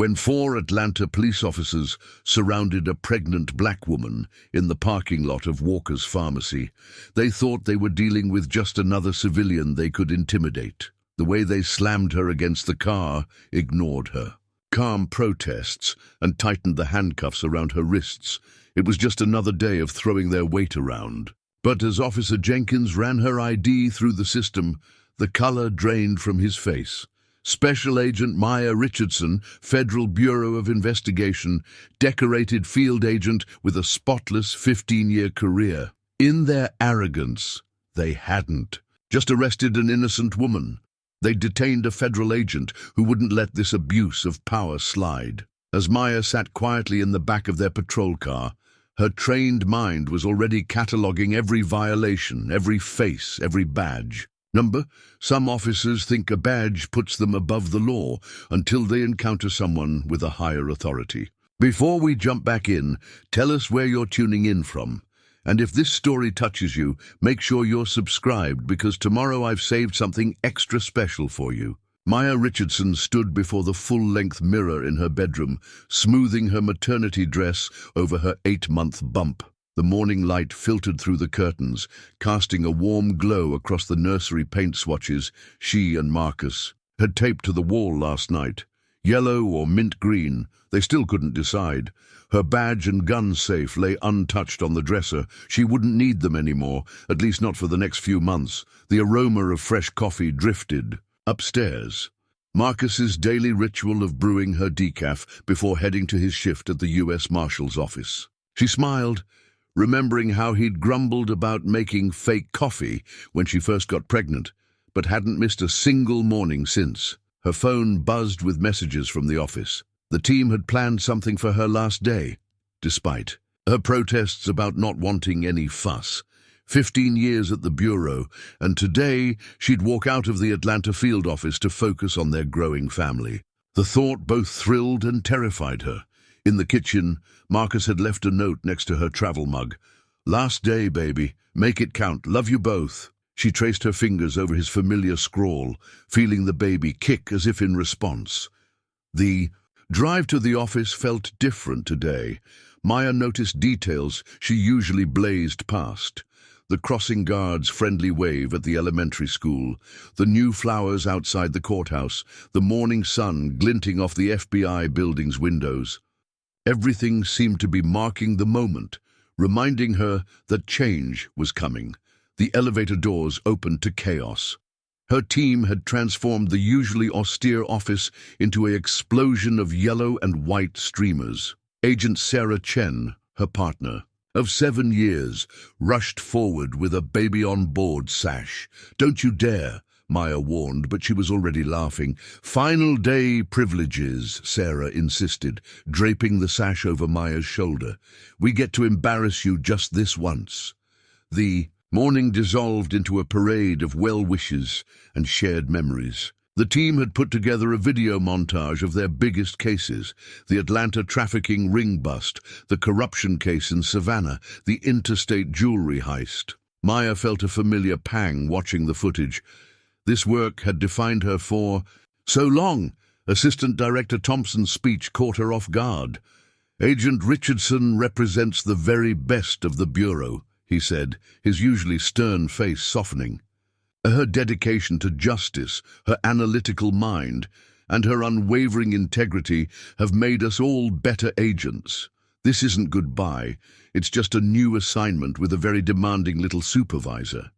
when four Atlanta police officers surrounded a pregnant black woman in the parking lot of Walker's Pharmacy. They thought they were dealing with just another civilian they could intimidate. The way they slammed her against the car ignored her. Calm protests and tightened the handcuffs around her wrists. It was just another day of throwing their weight around. But as Officer Jenkins ran her ID through the system, the color drained from his face. Special Agent Maya Richardson, Federal Bureau of Investigation, decorated field agent with a spotless 15-year career. In their arrogance, they hadn't just arrested an innocent woman. They detained a federal agent who wouldn't let this abuse of power slide. As Maya sat quietly in the back of their patrol car, her trained mind was already cataloging every violation, every face, every badge. Some officers think a badge puts them above the law until they encounter someone with a higher authority. Before we jump back in, tell us where you're tuning in from. And if this story touches you, make sure you're subscribed, because tomorrow I've saved something extra special for you. Maya Richardson stood before the full-length mirror in her bedroom, smoothing her maternity dress over her 8-month bump. The morning light filtered through the curtains, casting a warm glow across the nursery paint swatches she and Marcus had taped to the wall last night. Yellow or mint green, they still couldn't decide. Her badge and gun safe lay untouched on the dresser. She wouldn't need them anymore, at least not for the next few months. The aroma of fresh coffee drifted. Upstairs, Marcus's daily ritual of brewing her decaf before heading to his shift at the U.S. Marshal's office. She smiled, remembering how he'd grumbled about making fake coffee when she first got pregnant, but hadn't missed a single morning since. Her phone buzzed with messages from the office. The team had planned something for her last day, despite her protests about not wanting any fuss. 15 years at the Bureau, and today she'd walk out of the Atlanta field office to focus on their growing family. The thought both thrilled and terrified her. In the kitchen, Marcus had left a note next to her travel mug. "Last day, baby. Make it count. Love you both." She traced her fingers over his familiar scrawl, feeling the baby kick as if in response. The drive to the office felt different today. Maya noticed details she usually blazed past. The crossing guard's friendly wave at the elementary school, the new flowers outside the courthouse, the morning sun glinting off the FBI building's windows. Everything seemed to be marking the moment, reminding her that change was coming. The elevator doors opened to chaos. Her team had transformed the usually austere office into an explosion of yellow and white streamers. Agent Sarah Chen, her partner, of 7 years, rushed forward with a baby-on-board sash. "Don't you dare," Maya warned, but she was already laughing. "Final day privileges," Sarah insisted, draping the sash over Maya's shoulder. "We get to embarrass you just this once." The morning dissolved into a parade of well-wishes and shared memories. The team had put together a video montage of their biggest cases: the Atlanta trafficking ring bust, the corruption case in Savannah, the interstate jewelry heist. Maya felt a familiar pang watching the footage. This work had defined her for so long. Assistant Director Thompson's speech caught her off guard. "Agent Richardson represents the very best of the Bureau," he said, his usually stern face softening. Her dedication to justice, her analytical mind, and her unwavering integrity have made us all better agents. This isn't goodbye. It's just a new assignment with a very demanding little supervisor.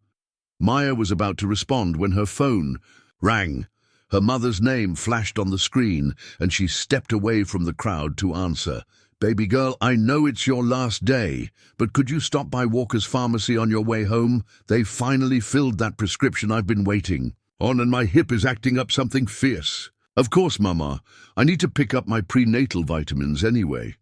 Maya was about to respond when her phone rang. Her mother's name flashed on the screen, and she stepped away from the crowd to answer. "Baby girl, I know it's your last day, but could you stop by Walker's Pharmacy on your way home? They finally filled that prescription I've been waiting on, and my hip is acting up something fierce." "Of course, Mama. I need to pick up my prenatal vitamins anyway."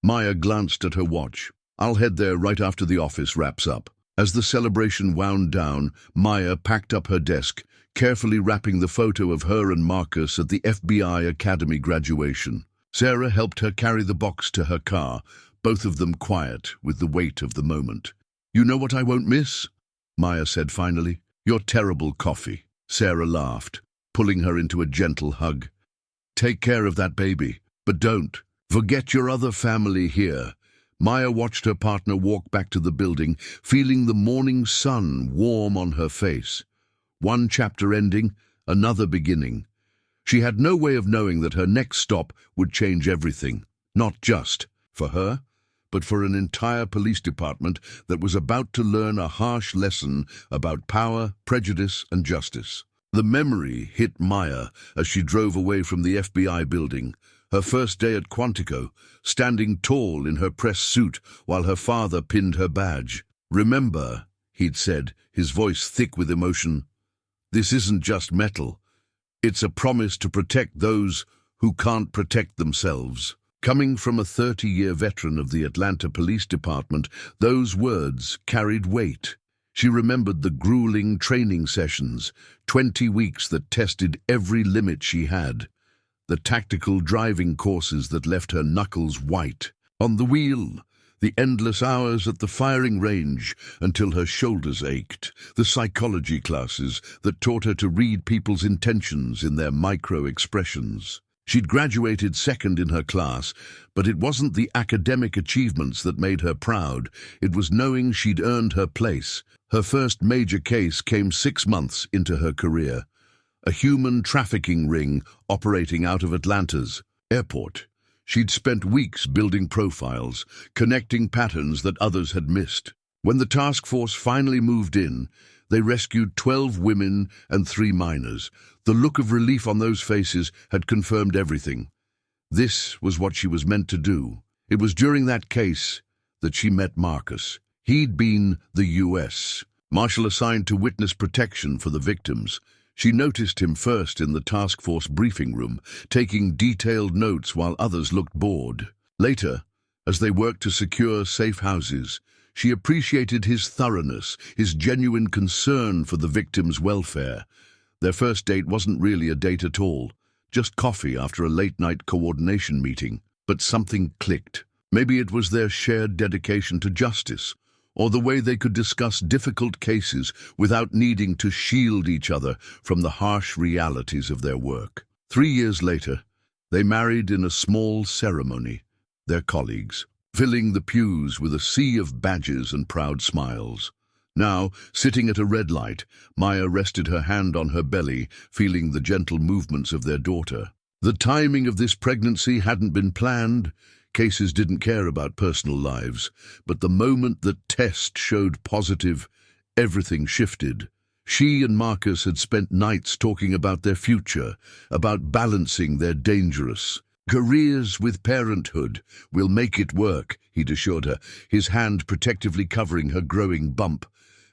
Maya glanced at her watch. "I'll head there right after the office wraps up." As the celebration wound down, Maya packed up her desk, carefully wrapping the photo of her and Marcus at the FBI Academy graduation. Sarah helped her carry the box to her car, both of them quiet with the weight of the moment. "You know what I won't miss?" Maya said finally. "Your terrible coffee." Sarah laughed, pulling her into a gentle hug. "Take care of that baby." But don't forget your other family here. Maya watched her partner walk back to the building, feeling the morning sun warm on her face. One chapter ending, another beginning. She had no way of knowing that her next stop would change everything, not just for her, but for an entire police department that was about to learn a harsh lesson about power, prejudice, and justice. The memory hit Maya as she drove away from the FBI building, her first day at Quantico, standing tall in her press suit while her father pinned her badge. "Remember," he'd said, his voice thick with emotion, "this isn't just metal. It's a promise to protect those who can't protect themselves." Coming from a 30-year veteran of the Atlanta Police Department, those words carried weight. She remembered the grueling training sessions, 20 weeks that tested every limit she had, the tactical driving courses that left her knuckles white on the wheel, the endless hours at the firing range until her shoulders ached, the psychology classes that taught her to read people's intentions in their micro-expressions. She'd graduated second in her class, but it wasn't the academic achievements that made her proud. It was knowing she'd earned her place. Her first major case came 6 months into her career. A human trafficking ring operating out of Atlanta's airport. She'd spent weeks building profiles, connecting patterns that others had missed. When the task force finally moved in, they rescued 12 women and 3 minors. The look of relief on those faces had confirmed everything. This was what she was meant to do. It was during that case that she met Marcus. He'd been the U.S. Marshal assigned to witness protection for the victims. She noticed him first in the task force briefing room, taking detailed notes while others looked bored. Later, as they worked to secure safe houses, she appreciated his thoroughness, his genuine concern for the victims' welfare. Their first date wasn't really a date at all, just coffee after a late-night coordination meeting. But something clicked. Maybe it was their shared dedication to justice, or the way they could discuss difficult cases without needing to shield each other from the harsh realities of their work. 3 years later, they married in a small ceremony, their colleagues, filling the pews with a sea of badges and proud smiles. Now, sitting at a red light, Maya rested her hand on her belly, feeling the gentle movements of their daughter. The timing of this pregnancy hadn't been planned. Cases didn't care about personal lives, but the moment the test showed positive, everything shifted. She and Marcus had spent nights talking about their future, about balancing their dangerous careers with parenthood. "We'll make it work," he'd assured her, his hand protectively covering her growing bump.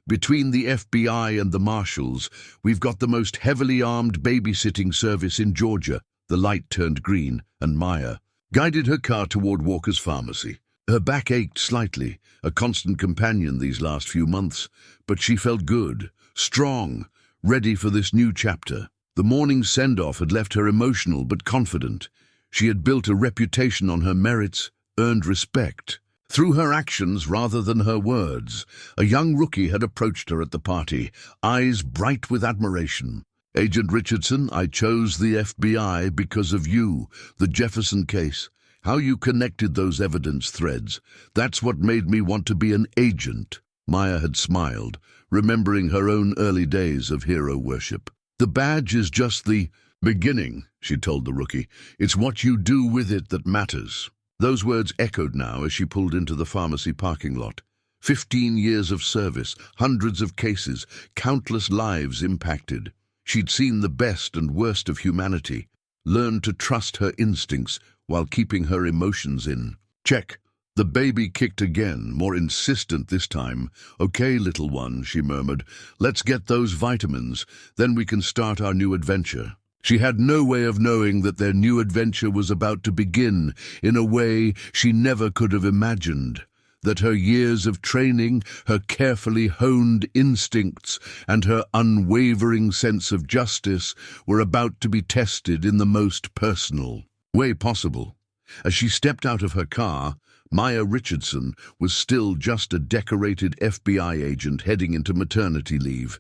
"Between the FBI and the marshals, we've got the most heavily armed babysitting service in Georgia." The light turned green, and Maya guided her car toward Walker's pharmacy. Her back ached slightly, a constant companion these last few months, but she felt good, strong, ready for this new chapter. The morning send-off had left her emotional but confident. She had built a reputation on her merits, earned respect. Through her actions rather than her words, a young rookie had approached her at the party, eyes bright with admiration. "Agent Richardson, I chose the FBI because of you, the Jefferson case. How you connected those evidence threads. That's what made me want to be an agent." Maya had smiled, remembering her own early days of hero worship. "The badge is just the beginning," she told the rookie. "It's what you do with it that matters." Those words echoed now as she pulled into the pharmacy parking lot. 15 years of service, hundreds of cases, countless lives impacted. She'd seen the best and worst of humanity, learned to trust her instincts while keeping her emotions in check. The baby kicked again, more insistent this time. "Okay, little one," she murmured. "Let's get those vitamins, then we can start our new adventure." She had no way of knowing that their new adventure was about to begin in a way she never could have imagined. That her years of training, her carefully honed instincts, and her unwavering sense of justice were about to be tested in the most personal way possible. As she stepped out of her car, Maya Richardson was still just a decorated FBI agent heading into maternity leave.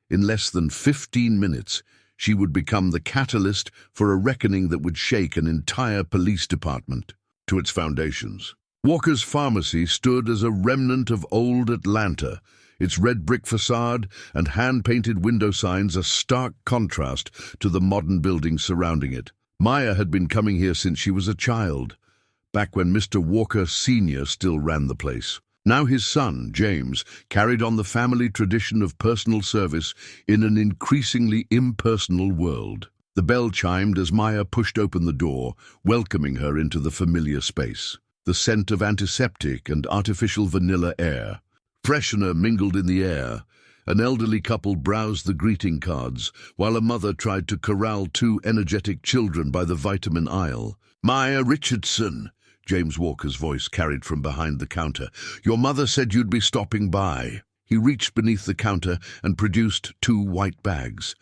In less than 15 minutes, She would become the catalyst for a reckoning that would shake an entire police department to its foundations. Walker's Pharmacy stood as a remnant of old Atlanta, its red brick facade and hand-painted window signs a stark contrast to the modern buildings surrounding it. Maya had been coming here since she was a child, back when Mr. Walker Sr. still ran the place. Now his son, James, carried on the family tradition of personal service in an increasingly impersonal world. The bell chimed as Maya pushed open the door, welcoming her into the familiar space. The scent of antiseptic and artificial vanilla air. Freshener mingled in the air. An elderly couple browsed the greeting cards, while a mother tried to corral two energetic children by the vitamin aisle. "Maya Richardson," James Walker's voice carried from behind the counter. "Your mother said you'd be stopping by." He reached beneath the counter and produced two white bags.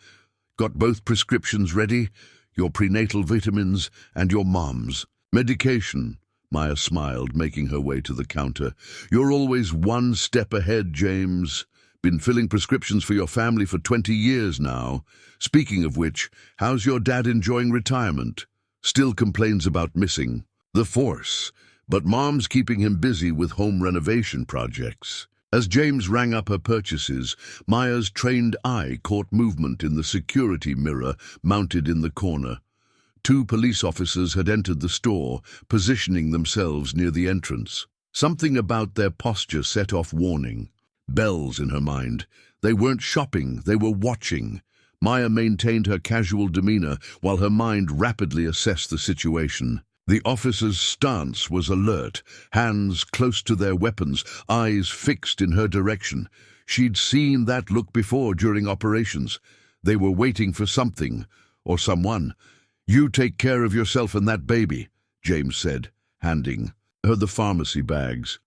"Got both prescriptions ready? Your prenatal vitamins and your mom's medication." Maya smiled, making her way to the counter. "You're always one step ahead, James. Been filling prescriptions for your family for 20 years now. Speaking of which, how's your dad enjoying retirement? Still complains about missing the force, but Mom's keeping him busy with home renovation projects." As James rang up her purchases, Maya's trained eye caught movement in the security mirror mounted in the corner. Two police officers had entered the store, positioning themselves near the entrance. Something about their posture set off warning. Bells in her mind. They weren't shopping, they were watching. Maya maintained her casual demeanor while her mind rapidly assessed the situation. The officer's stance was alert, hands close to their weapons, eyes fixed in her direction. She'd seen that look before during operations. They were waiting for something, or someone. "You take care of yourself and that baby," James said, handing her the pharmacy bags.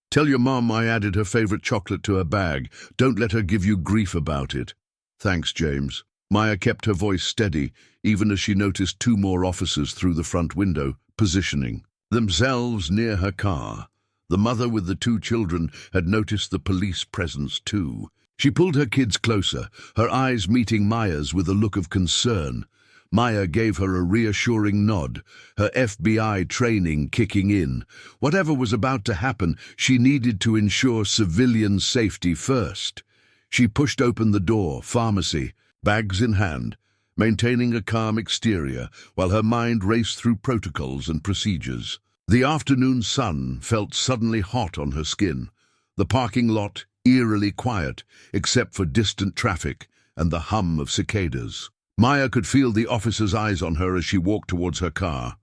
"Tell your mom I added her favorite chocolate to her bag. Don't let her give you grief about it." "Thanks, James." Maya kept her voice steady, even as she noticed two more officers through the front window, positioning themselves near her car. The mother with the two children had noticed the police presence too. She pulled her kids closer, her eyes meeting Maya's with a look of concern. Maya gave her a reassuring nod, her FBI training kicking in. Whatever was about to happen, she needed to ensure civilian safety first. She pushed open the door, pharmacy, bags in hand, maintaining a calm exterior while her mind raced through protocols and procedures. The afternoon sun felt suddenly hot on her skin. The parking lot eerily quiet, except for distant traffic and the hum of cicadas. Maya could feel the officer's eyes on her as she walked towards her car.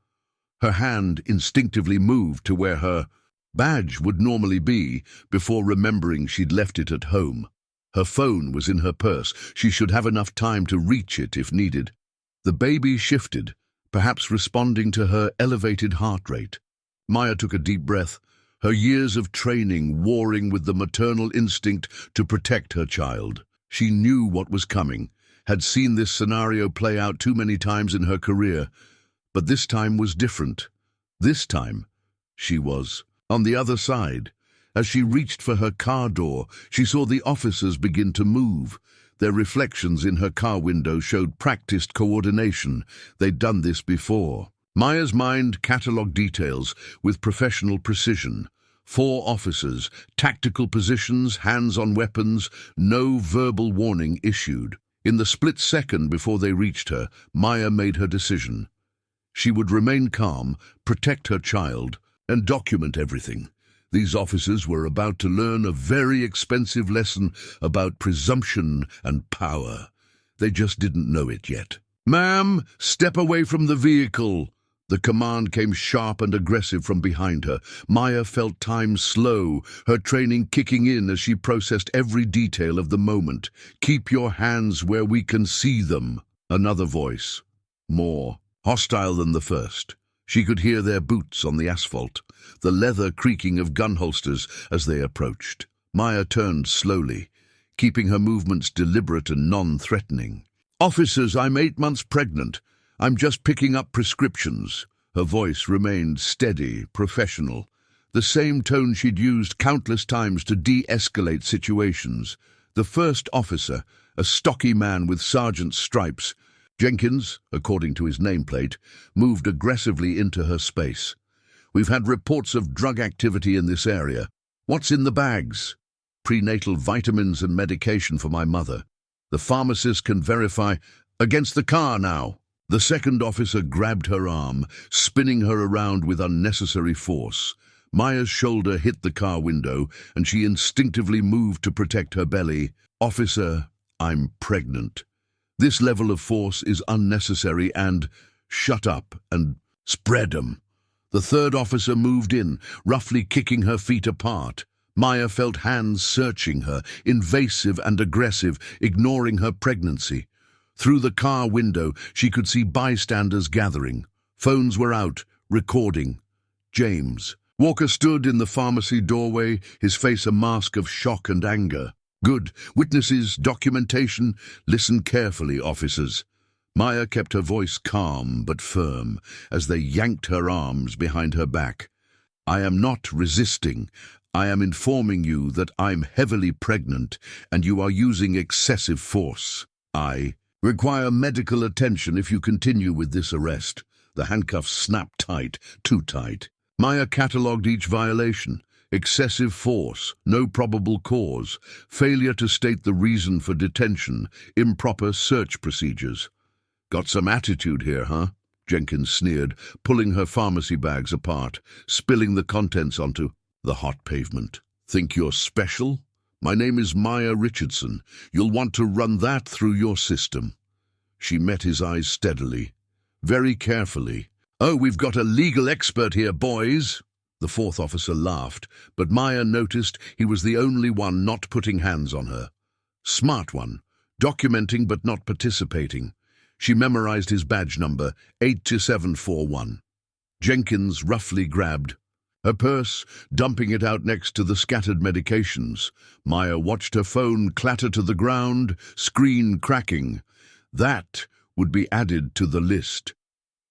Her hand instinctively moved to where her badge would normally be before remembering she'd left it at home. Her phone was in her purse. She should have enough time to reach it if needed. The baby shifted, perhaps responding to her elevated heart rate. Maya took a deep breath, her years of training warring with the maternal instinct to protect her child. She knew what was coming, had seen this scenario play out too many times in her career, but this time was different. This time, she was on the other side. As she reached for her car door, she saw the officers begin to move. Their reflections in her car window showed practiced coordination. They'd done this before. Maya's mind catalogued details with professional precision. 4 officers, tactical positions, hands on weapons, no verbal warning issued. In the split second before they reached her, Maya made her decision. She would remain calm, protect her child, and document everything. These officers were about to learn a very expensive lesson about presumption and power. They just didn't know it yet. "Ma'am, step away from the vehicle." The command came sharp and aggressive from behind her. Maya felt time slow, her training kicking in as she processed every detail of the moment. "Keep your hands where we can see them." Another voice, more hostile than the first. She could hear their boots on the asphalt, the leather creaking of gun holsters as they approached. Maya turned slowly, keeping her movements deliberate and non-threatening. "Officers, I'm 8 months pregnant. I'm just picking up prescriptions." Her voice remained steady, professional, the same tone she'd used countless times to de-escalate situations. The first officer, a stocky man with sergeant's stripes, Jenkins, according to his nameplate, moved aggressively into her space. We've had reports of drug activity in this area. What's in the bags? Prenatal vitamins and medication for my mother. The pharmacist can verify. Against the car now. The second officer grabbed her arm, spinning her around with unnecessary force. Maya's shoulder hit the car window, and she instinctively moved to protect her belly. Officer, I'm pregnant. This level of force is unnecessary and shut up and spread 'em. The third officer moved in, roughly kicking her feet apart. Maya felt hands searching her, invasive and aggressive, ignoring her pregnancy. Through the car window, she could see bystanders gathering. Phones were out, recording. James. Walker stood in the pharmacy doorway, his face a mask of shock and anger. Good. Witnesses, documentation. Listen carefully, officers. Maya kept her voice calm but firm as they yanked her arms behind her back. I am not resisting. I am informing you that I'm heavily pregnant and you are using excessive force. I require medical attention if you continue with this arrest. The handcuffs snapped tight, too tight. Maya catalogued each violation. Excessive force, no probable cause, failure to state the reason for detention, improper search procedures. Got some attitude here, huh? Jenkins sneered, pulling her pharmacy bags apart, spilling the contents onto the hot pavement. Think you're special? My name is Maya Richardson. You'll want to run that through your system. She met his eyes steadily, very carefully. Oh, we've got a legal expert here, boys. The fourth officer laughed, but Maya noticed he was the only one not putting hands on her. Smart one, documenting but not participating. She memorized his badge number, 82741. Jenkins roughly grabbed her purse, dumping it out next to the scattered medications. Maya watched her phone clatter to the ground, screen cracking. That would be added to the list.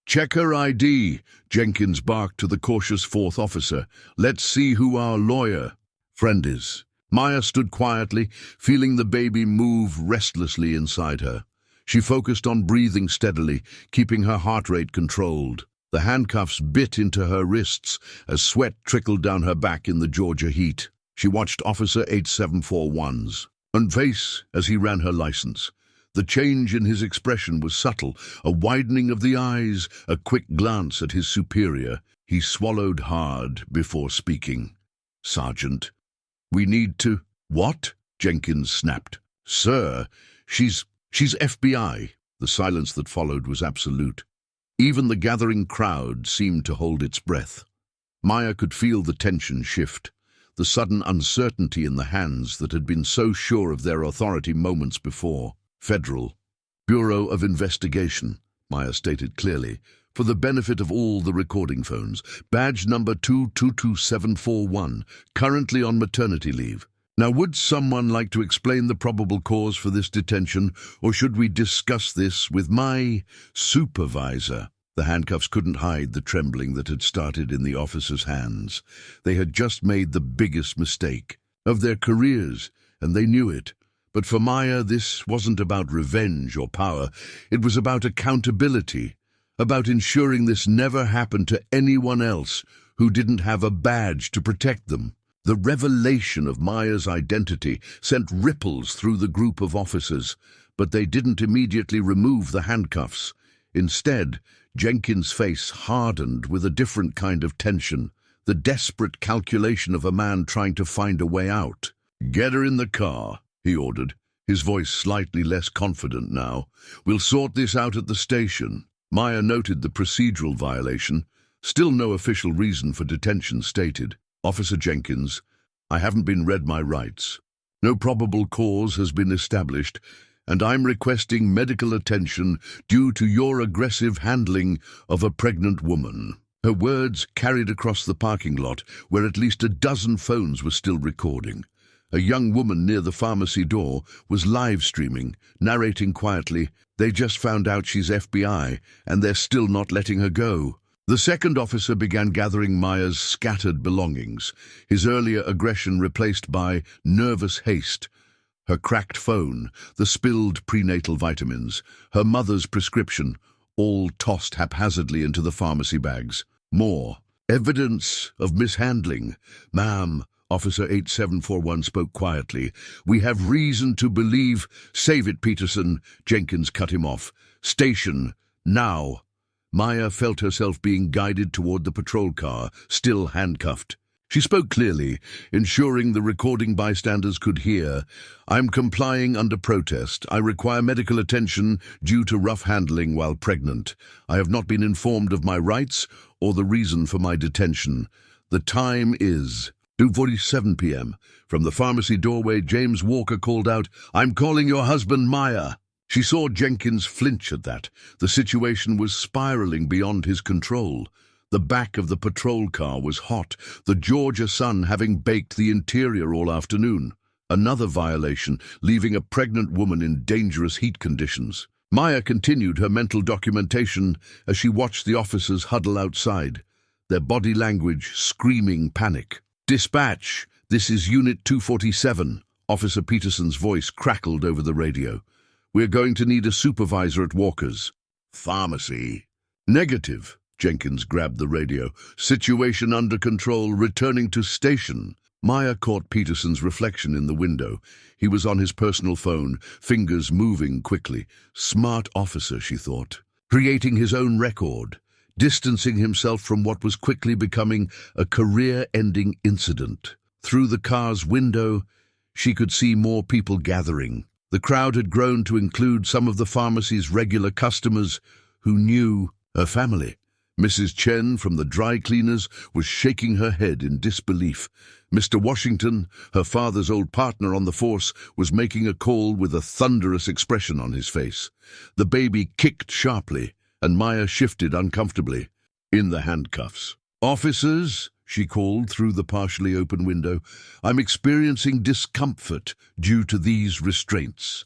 Check her ID, Jenkins barked to the cautious fourth officer. Let's see who our lawyer friend is. Maya stood quietly, feeling the baby move restlessly inside her. She focused on breathing steadily, keeping her heart rate controlled. The handcuffs bit into her wrists as sweat trickled down her back in the Georgia heat. She watched Officer 8741's face as he ran her license. The change in his expression was subtle, a widening of the eyes, a quick glance at his superior. He swallowed hard before speaking. Sergeant, we need to— What? Jenkins snapped. Sir, she's FBI. The silence that followed was absolute. Even the gathering crowd seemed to hold its breath. Maya could feel the tension shift, the sudden uncertainty in the hands that had been so sure of their authority moments before. Federal Bureau of Investigation, Maya stated clearly, for the benefit of all the recording phones. Badge number 222741, currently on maternity leave. Now, would someone like to explain the probable cause for this detention, or should we discuss this with my supervisor? The handcuffs couldn't hide the trembling that had started in the officer's hands. They had just made the biggest mistake of their careers, and they knew it. But for Maya, this wasn't about revenge or power. It was about accountability, about ensuring this never happened to anyone else who didn't have a badge to protect them. The revelation of Maya's identity sent ripples through the group of officers, but they didn't immediately remove the handcuffs. Instead, Jenkins' face hardened with a different kind of tension, the desperate calculation of a man trying to find a way out. Get her in the car, he ordered, his voice slightly less confident now. We'll sort this out at the station. Maya noted the procedural violation. Still no official reason for detention stated. Officer Jenkins, I haven't been read my rights. No probable cause has been established, and I'm requesting medical attention due to your aggressive handling of a pregnant woman. Her words carried across the parking lot, where at least a dozen phones were still recording. A young woman near the pharmacy door was live streaming, narrating quietly, "They just found out she's FBI, and they're still not letting her go." The second officer began gathering Maya's scattered belongings, his earlier aggression replaced by nervous haste. Her cracked phone, the spilled prenatal vitamins, her mother's prescription, all tossed haphazardly into the pharmacy bags. More. Evidence of mishandling. "Ma'am," Officer 8741 spoke quietly. "We have reason to believe—" "Save it, Peterson," Jenkins cut him off. "Station, now." Maya felt herself being guided toward the patrol car, still handcuffed. She spoke clearly, ensuring the recording bystanders could hear. "I'm complying under protest. I require medical attention due to rough handling while pregnant. I have not been informed of my rights or the reason for my detention. The time is 2:47 p.m. From the pharmacy doorway, James Walker called out, "I'm calling your husband, Maya." She saw Jenkins flinch at that. The situation was spiraling beyond his control. The back of the patrol car was hot, the Georgia sun having baked the interior all afternoon. Another violation, leaving a pregnant woman in dangerous heat conditions. Maya continued her mental documentation as she watched the officers huddle outside, their body language screaming panic. "Dispatch, this is Unit 247. Officer Peterson's voice crackled over the radio. "We're going to need a supervisor at Walker's." "Pharmacy." "Negative." Jenkins grabbed the radio. "Situation under control, returning to station." Maya caught Peterson's reflection in the window. He was on his personal phone, fingers moving quickly. Smart officer, she thought. Creating his own record, distancing himself from what was quickly becoming a career-ending incident. Through the car's window, she could see more people gathering. The crowd had grown to include some of the pharmacy's regular customers who knew her family. Mrs. Chen from the dry cleaners was shaking her head in disbelief. Mr. Washington, her father's old partner on the force, was making a call with a thunderous expression on his face. The baby kicked sharply, and Maya shifted uncomfortably. In the handcuffs. "Officers," she called through the partially open window, "I'm experiencing discomfort due to these restraints.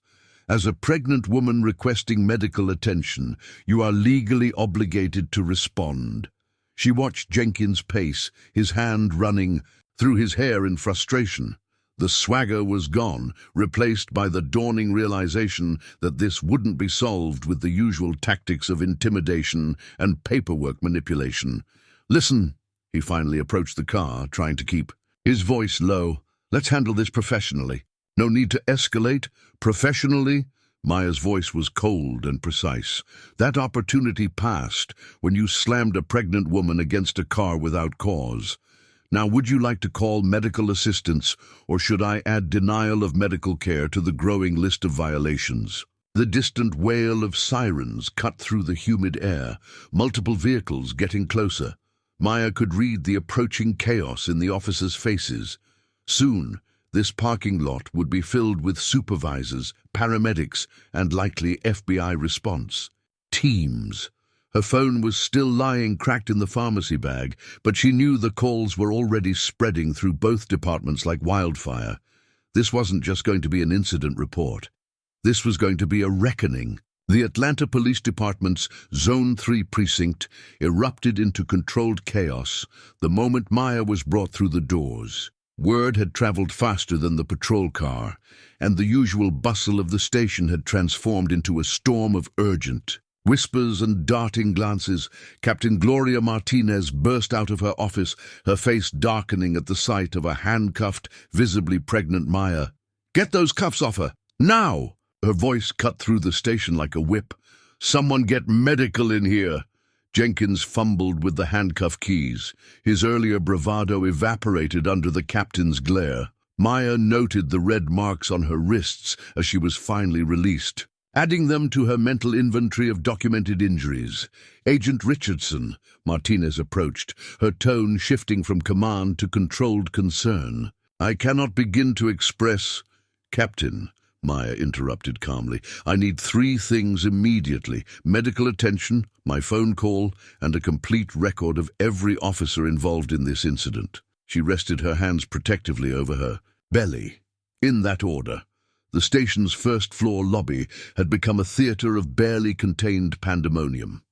As a pregnant woman requesting medical attention, you are legally obligated to respond." She watched Jenkins pace, his hand running through his hair in frustration. The swagger was gone, replaced by the dawning realization that this wouldn't be solved with the usual tactics of intimidation and paperwork manipulation. "Listen," he finally approached the car, trying to keep his voice low. "Let's handle this professionally. No need to escalate. Professionally." Maya's voice was cold and precise. "That opportunity passed when you slammed a pregnant woman against a car without cause. Now, would you like to call medical assistance, or should I add denial of medical care to the growing list of violations?" The distant wail of sirens cut through the humid air, multiple vehicles getting closer. Maya could read the approaching chaos in the officers' faces. Soon, this parking lot would be filled with supervisors, paramedics, and likely FBI response. Teams. Her phone was still lying cracked in the pharmacy bag, but she knew the calls were already spreading through both departments like wildfire. This wasn't just going to be an incident report. This was going to be a reckoning. The Atlanta Police Department's Zone 3 precinct erupted into controlled chaos the moment Maya was brought through the doors. Word had traveled faster than the patrol car, and the usual bustle of the station had transformed into a storm of urgent whispers and darting glances. Captain Gloria Martinez burst out of her office, her face darkening at the sight of a handcuffed, visibly pregnant Maya. "Get those cuffs off her, now!" Her voice cut through the station like a whip. "Someone get medical in here!" Jenkins fumbled with the handcuff keys. His earlier bravado evaporated under the captain's glare. Maya noted the red marks on her wrists as she was finally released, adding them to her mental inventory of documented injuries. "Agent Richardson," Martinez approached, her tone shifting from command to controlled concern. "I cannot begin to express—" "Captain," Maya interrupted calmly, "I need 3 things immediately: medical attention, my phone call, and a complete record of every officer involved in this incident." She rested her hands protectively over her belly. In that order. The station's first-floor lobby had become a theater of barely contained pandemonium.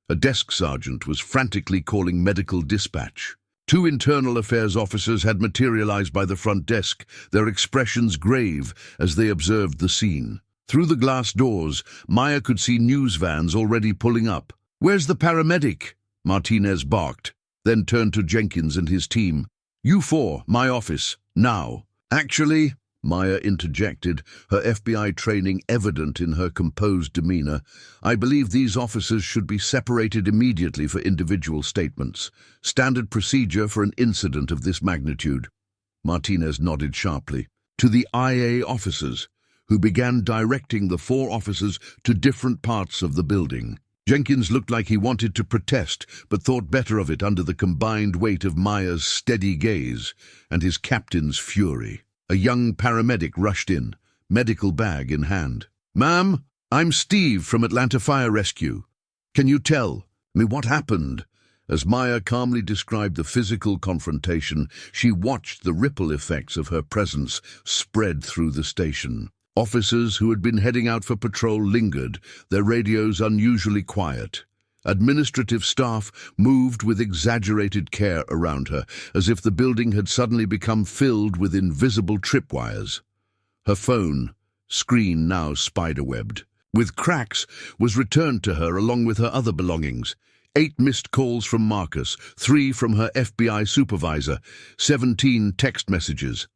A desk sergeant was frantically calling medical dispatch. Two internal affairs officers had materialized by the front desk, their expressions grave as they observed the scene. Through the glass doors, Maya could see news vans already pulling up. "Where's the paramedic?" Martinez barked, then turned to Jenkins and his team. "You four, my office, now." "Actually," Maya interjected, her FBI training evident in her composed demeanor, "I believe these officers should be separated immediately for individual statements. Standard procedure for an incident of this magnitude." Martinez nodded sharply. To the IA officers, who began directing the four officers to different parts of the building. Jenkins looked like he wanted to protest, but thought better of it under the combined weight of Maya's steady gaze and his captain's fury. A young paramedic rushed in, medical bag in hand. "Ma'am, I'm Steve from Atlanta Fire Rescue. Can you tell me what happened?" As Maya calmly described the physical confrontation, she watched the ripple effects of her presence spread through the station. Officers who had been heading out for patrol lingered, their radios unusually quiet. Administrative staff moved with exaggerated care around her, as if the building had suddenly become filled with invisible tripwires. Her phone, screen now spiderwebbed, with cracks, was returned to her along with her other belongings. 8 missed calls from Marcus, 3 from her FBI supervisor, 17 text messages.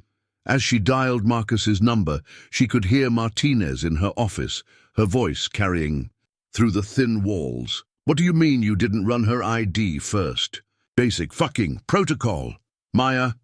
As she dialed Marcus's number, she could hear Martinez in her office, her voice carrying through the thin walls. "What do you mean you didn't run her ID first? Basic fucking protocol." "Maya,"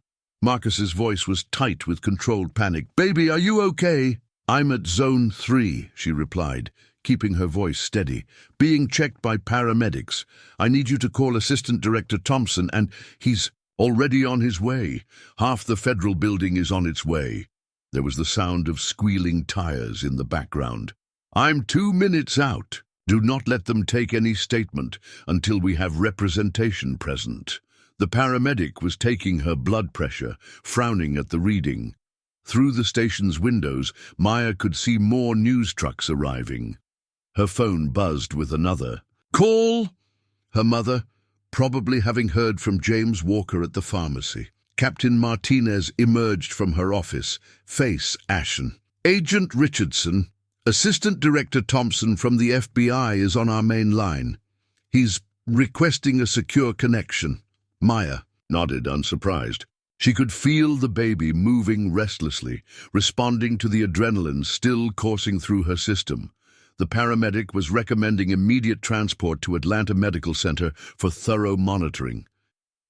Marcus's voice was tight with controlled panic. "Baby, are you okay?" "I'm at Zone 3, she replied, keeping her voice steady. "Being checked by paramedics. I need you to call Assistant Director Thompson, and he's already on his way. Half the federal building is on its way." There was the sound of squealing tires in the background. "I'm 2 minutes out. Do not let them take any statement until we have representation present." The paramedic was taking her blood pressure, frowning at the reading. Through the station's windows, Maya could see more news trucks arriving. Her phone buzzed with another call. Her mother, probably having heard from James Walker at the pharmacy. Captain Martinez emerged from her office, face ashen. "Agent Richardson, Assistant Director Thompson from the FBI is on our main line. He's requesting a secure connection." Maya nodded, unsurprised. She could feel the baby moving restlessly, responding to the adrenaline still coursing through her system. The paramedic was recommending immediate transport to Atlanta Medical Center for thorough monitoring.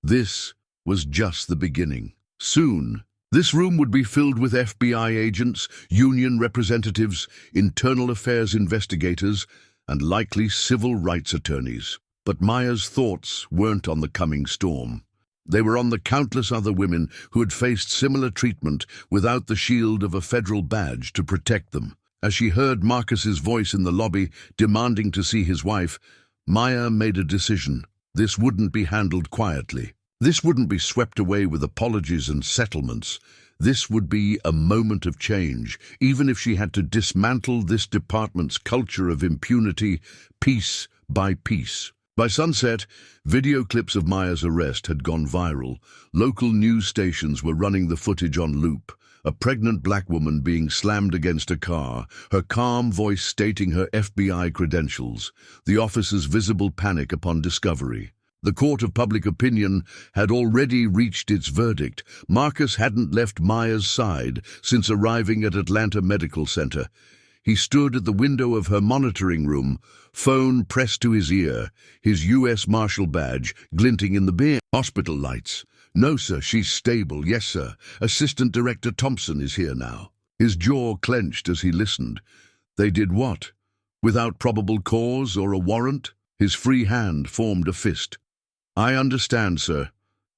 This was just the beginning. Soon, this room would be filled with FBI agents, union representatives, internal affairs investigators, and likely civil rights attorneys. But Maya's thoughts weren't on the coming storm. They were on the countless other women who had faced similar treatment without the shield of a federal badge to protect them. As she heard Marcus's voice in the lobby demanding to see his wife, Maya made a decision. This wouldn't be handled quietly. This wouldn't be swept away with apologies and settlements. This would be a moment of change, even if she had to dismantle this department's culture of impunity, piece by piece. By sunset, video clips of Maya's arrest had gone viral. Local news stations were running the footage on loop. A pregnant black woman being slammed against a car, her calm voice stating her FBI credentials, the officer's visible panic upon discovery. The court of public opinion had already reached its verdict. Marcus hadn't left Maya's side since arriving at Atlanta Medical Center. He stood at the window of her monitoring room, phone pressed to his ear, his U.S. Marshal badge glinting in the bare hospital lights. "No, sir, she's stable. Yes, sir. Assistant Director Thompson is here now." His jaw clenched as he listened. They did what? Without probable cause or a warrant? His free hand formed a fist. "I understand, sir.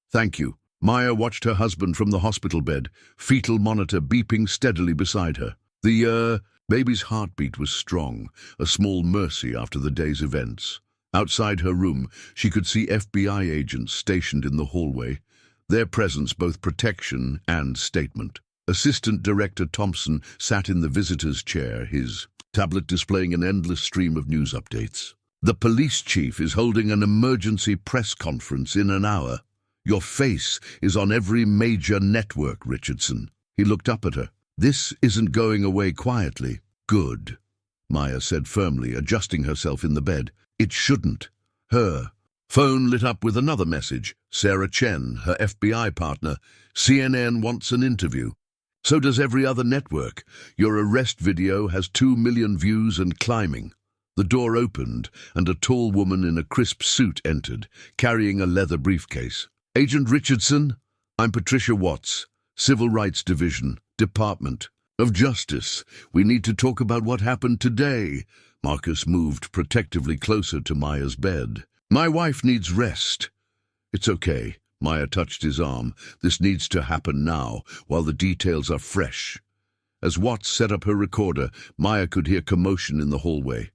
Thank you." Maya watched her husband from the hospital bed, fetal monitor beeping steadily beside her. The baby's heartbeat was strong, a small mercy after the day's events. Outside her room, she could see FBI agents stationed in the hallway, their presence both protection and statement. Assistant Director Thompson sat in the visitor's chair, his tablet displaying an endless stream of news updates. "The police chief is holding an emergency press conference in an hour," Your face is on every major network, Richardson. He looked up at her. This isn't going away quietly. Good, Maya said firmly, adjusting herself in the bed. It shouldn't. Her phone lit up with another message. Sarah Chen, her FBI partner. CNN wants an interview. So does every other network. Your arrest video has 2 million views and climbing. The door opened, and a tall woman in a crisp suit entered, carrying a leather briefcase. Agent Richardson, I'm Patricia Watts, Civil Rights Division, Department of Justice. We need to talk about what happened today. Marcus moved protectively closer to Maya's bed. My wife needs rest. It's okay. Maya touched his arm. This needs to happen now, while the details are fresh. As Watts set up her recorder, Maya could hear commotion in the hallway.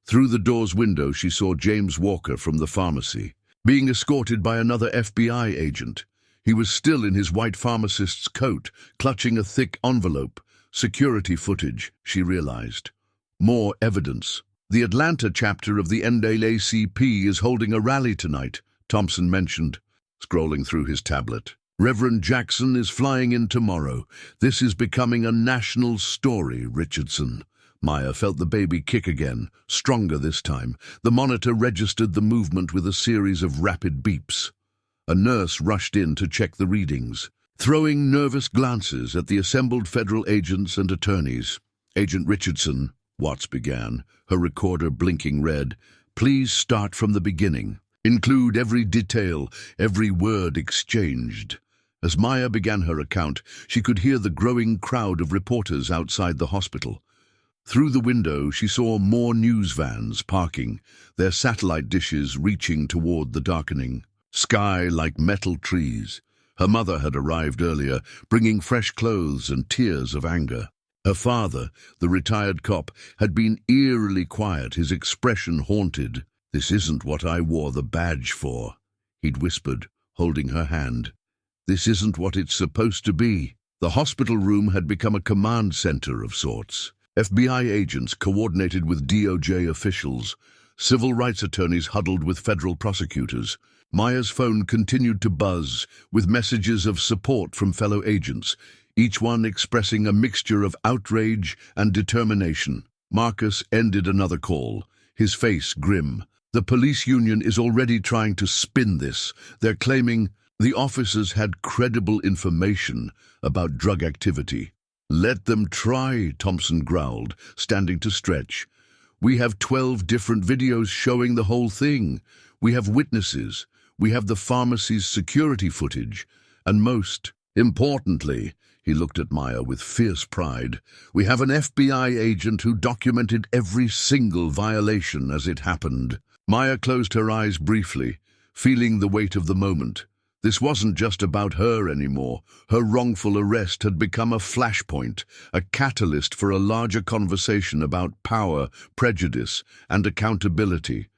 Through the door's window, she saw James Walker from the pharmacy, being escorted by another FBI agent. He was still in his white pharmacist's coat, clutching a thick envelope. Security footage, she realized. More evidence. The Atlanta chapter of the NAACP is holding a rally tonight, Thompson mentioned, scrolling through his tablet. Reverend Jackson is flying in tomorrow. This is becoming a national story, Richardson. Maya felt the baby kick again, stronger this time. The monitor registered the movement with a series of rapid beeps. A nurse rushed in to check the readings, throwing nervous glances at the assembled federal agents and attorneys. Agent Richardson, Watts began, her recorder blinking red. Please start from the beginning. Include every detail, every word exchanged. As Maya began her account, she could hear the growing crowd of reporters outside the hospital. Through the window, she saw more news vans parking, their satellite dishes reaching toward the darkening sky like metal trees. Her mother had arrived earlier, bringing fresh clothes and tears of anger. Her father, the retired cop, had been eerily quiet, his expression haunted. This isn't what I wore the badge for, he'd whispered, holding her hand. This isn't what it's supposed to be. The hospital room had become a command center of sorts. FBI agents coordinated with DOJ officials. Civil rights attorneys huddled with federal prosecutors. Maya's phone continued to buzz with messages of support from fellow agents, each one expressing a mixture of outrage and determination. Marcus ended another call, his face grim. The police union is already trying to spin this. They're claiming the officers had credible information about drug activity. Let them try, Thompson growled, standing to stretch. We have 12 different videos showing the whole thing. We have witnesses. We have the pharmacy's security footage. And most importantly, he looked at Maya with fierce pride, we have an FBI agent who documented every single violation as it happened. Maya closed her eyes briefly, feeling the weight of the moment. This wasn't just about her anymore. Her wrongful arrest had become a flashpoint, a catalyst for a larger conversation about power, prejudice, and accountability.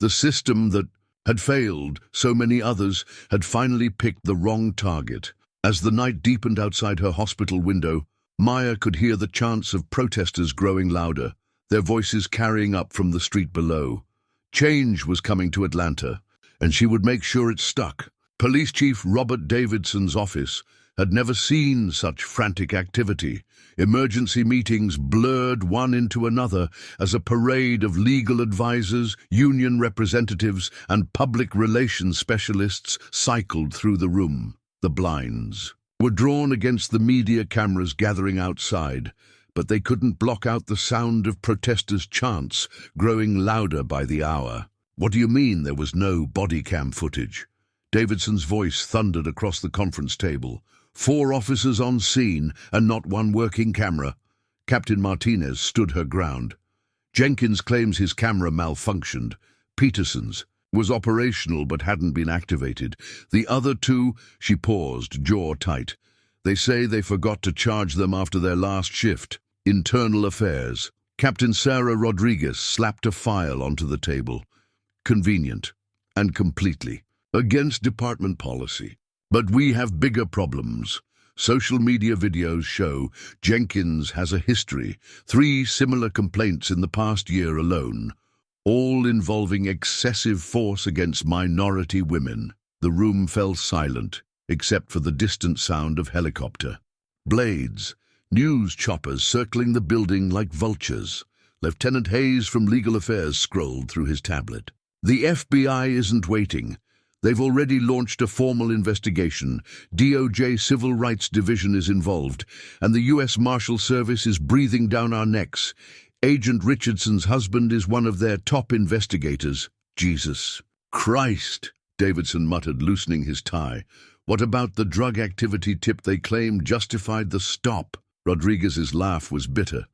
The system that had failed so many others had finally picked the wrong target. As the night deepened outside her hospital window, Maya could hear the chants of protesters growing louder, their voices carrying up from the street below. Change was coming to Atlanta, and she would make sure it stuck. Police Chief Robert Davidson's office had never seen such frantic activity. Emergency meetings blurred one into another as a parade of legal advisors, union representatives, and public relations specialists cycled through the room. The blinds were drawn against the media cameras gathering outside, but they couldn't block out the sound of protesters' chants, growing louder by the hour. What do you mean there was no body cam footage? Davidson's voice thundered across the conference table. 4 officers on scene and not one working camera. Captain Martinez stood her ground. Jenkins claims his camera malfunctioned. Peterson's was operational but hadn't been activated. The other 2, she paused, jaw tight. They say they forgot to charge them after their last shift. Internal affairs. Captain Sarah Rodriguez slapped a file onto the table. Convenient. And completely against department policy. But we have bigger problems. Social media videos show Jenkins has a history, 3 similar complaints in the past year alone, all involving excessive force against minority women. The room fell silent, except for the distant sound of helicopter. Blades, news choppers circling the building like vultures. Lieutenant Hayes from Legal Affairs scrolled through his tablet. The FBI isn't waiting. They've already launched a formal investigation. DOJ Civil Rights Division is involved, and the U.S. Marshal Service is breathing down our necks. Agent Richardson's husband is one of their top investigators. Jesus Christ, Davidson muttered, loosening his tie. What about the drug activity tip they claim justified the stop? Rodriguez's laugh was bitter.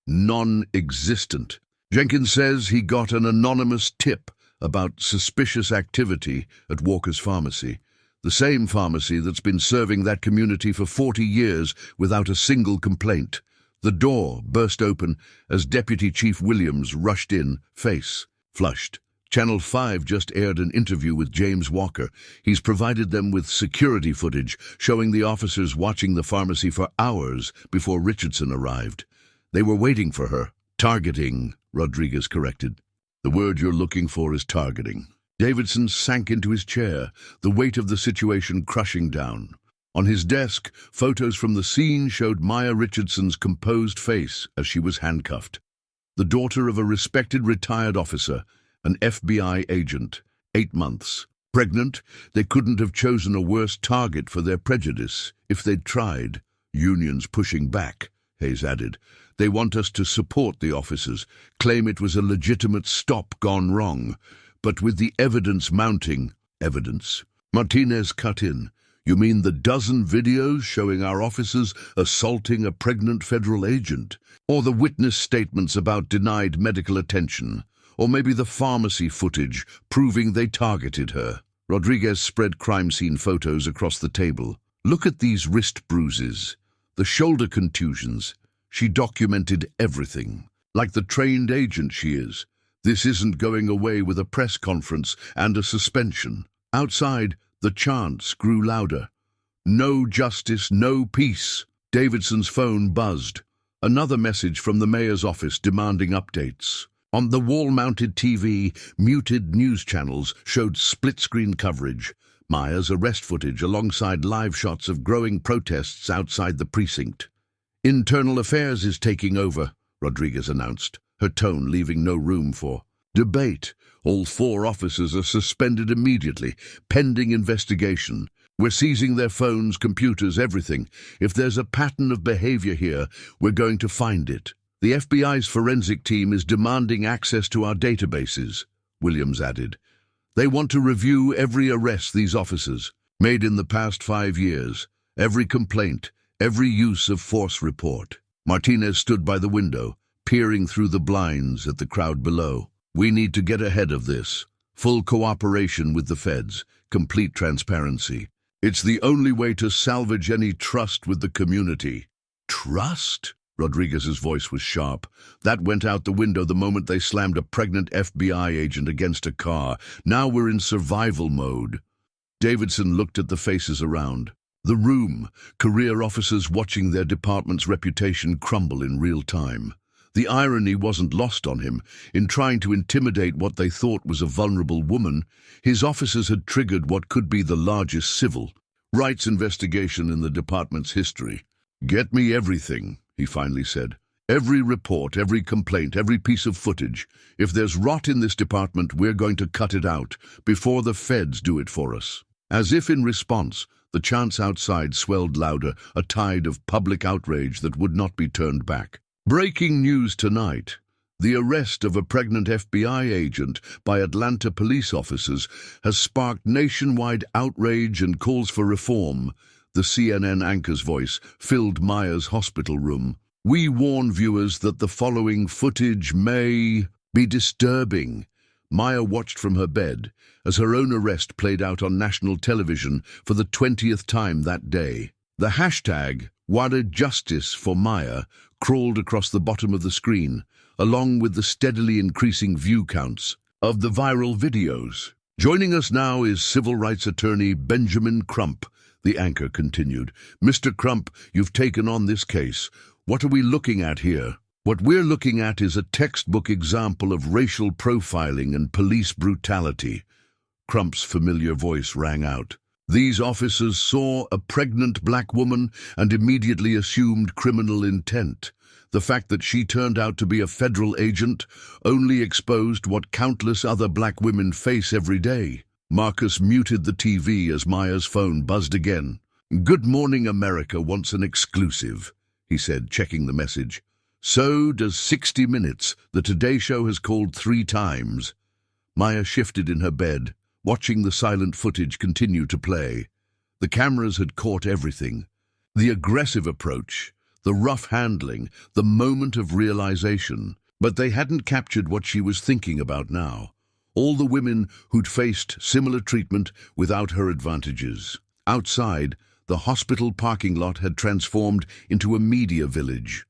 Non-existent. Jenkins says he got an anonymous tip about suspicious activity at Walker's Pharmacy, the same pharmacy that's been serving that community for 40 years without a single complaint. The door burst open as Deputy Chief Williams rushed in, face flushed. Channel 5 just aired an interview with James Walker. He's provided them with security footage showing the officers watching the pharmacy for hours before Richardson arrived. They were waiting for her. Targeting, Rodriguez corrected. The word you're looking for is targeting. Davidson sank into his chair, the weight of the situation crushing down. On his desk, photos from the scene showed Maya Richardson's composed face as she was handcuffed. The daughter of a respected retired officer, an FBI agent, 8 months. Pregnant, they couldn't have chosen a worse target for their prejudice if they'd tried. Unions pushing back, Hayes added. They want us to support the officers, claim it was a legitimate stop gone wrong. But with the evidence mounting, evidence, Martinez cut in. You mean the dozen videos showing our officers assaulting a pregnant federal agent? Or the witness statements about denied medical attention? Or maybe the pharmacy footage proving they targeted her? Rodriguez spread crime scene photos across the table. Look at these wrist bruises, the shoulder contusions. She documented everything, like the trained agent she is. This isn't going away with a press conference and a suspension. Outside, the chants grew louder. No justice, no peace. Davidson's phone buzzed. Another message from the mayor's office demanding updates. On the wall-mounted TV, muted news channels showed split-screen coverage. Maya's arrest footage alongside live shots of growing protests outside the precinct. Internal Affairs is taking over, Rodriguez announced, her tone leaving no room for debate. All 4 officers are suspended immediately, pending investigation. We're seizing their phones, computers, everything. If there's a pattern of behavior here, we're going to find it. The FBI's forensic team is demanding access to our databases, Williams added. They want to review every arrest these officers made in the past 5 years, every complaint, every use of force report. Martinez stood by the window, peering through the blinds at the crowd below. We need to get ahead of this. Full cooperation with the feds, complete transparency. It's the only way to salvage any trust with the community. Trust? Rodriguez's voice was sharp. That went out the window the moment they slammed a pregnant FBI agent against a car. Now we're in survival mode. Davidson looked at the faces around. The room, career officers watching their department's reputation crumble in real time. The irony wasn't lost on him. In trying to intimidate what they thought was a vulnerable woman, his officers had triggered what could be the largest civil rights investigation in the department's history. Get me everything, he finally said. Every report, every complaint, every piece of footage. If there's rot in this department, we're going to cut it out before the feds do it for us. As if in response, the chants outside swelled louder, a tide of public outrage that would not be turned back. Breaking news tonight. The arrest of a pregnant FBI agent by Atlanta police officers has sparked nationwide outrage and calls for reform. The CNN anchor's voice filled Maya's hospital room. We warn viewers that the following footage may be disturbing. Maya watched from her bed as her own arrest played out on national television for the 20th time that day. The hashtag #WaterJustice for Maya crawled across the bottom of the screen, along with the steadily increasing view counts of the viral videos. Joining us now is civil rights attorney Benjamin Crump, the anchor continued. Mr. Crump, you've taken on this case. What are we looking at here? What we're looking at is a textbook example of racial profiling and police brutality. Crump's familiar voice rang out. These officers saw a pregnant black woman and immediately assumed criminal intent. The fact that she turned out to be a federal agent only exposed what countless other black women face every day. Marcus muted the TV as Maya's phone buzzed again. "Good morning, America wants an exclusive," he said, checking the message. "So does 60 Minutes. The Today Show has called 3 times. Maya shifted in her bed, watching the silent footage continue to play. The cameras had caught everything. The aggressive approach, the rough handling, the moment of realization. But they hadn't captured what she was thinking about now. All the women who'd faced similar treatment without her advantages. Outside, the hospital parking lot had transformed into a media village.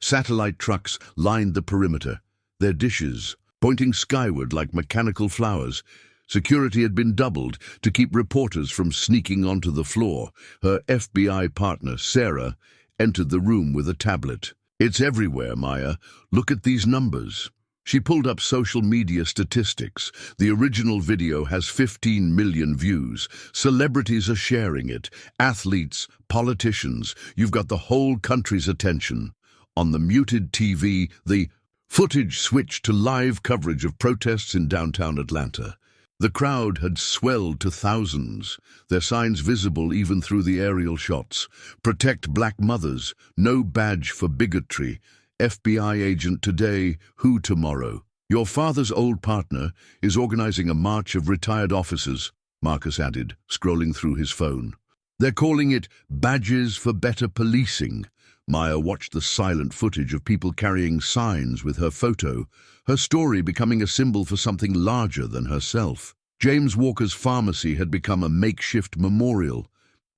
Satellite trucks lined the perimeter, their dishes pointing skyward like mechanical flowers. Security had been doubled to keep reporters from sneaking onto the floor. Her FBI partner, Sarah, entered the room with a tablet. "It's everywhere, Maya. Look at these numbers." She pulled up social media statistics. The original video has 15 million views. Celebrities are sharing it. Athletes, politicians. You've got the whole country's attention. On the muted TV, the footage switched to live coverage of protests in downtown Atlanta. The crowd had swelled to thousands, their signs visible even through the aerial shots. "Protect black mothers, no badge for bigotry. FBI agent today, who tomorrow?" "Your father's old partner is organizing a march of retired officers," Marcus added, scrolling through his phone. "They're calling it Badges for Better Policing." Maya watched the silent footage of people carrying signs with her photo, her story becoming a symbol for something larger than herself. James Walker's pharmacy had become a makeshift memorial,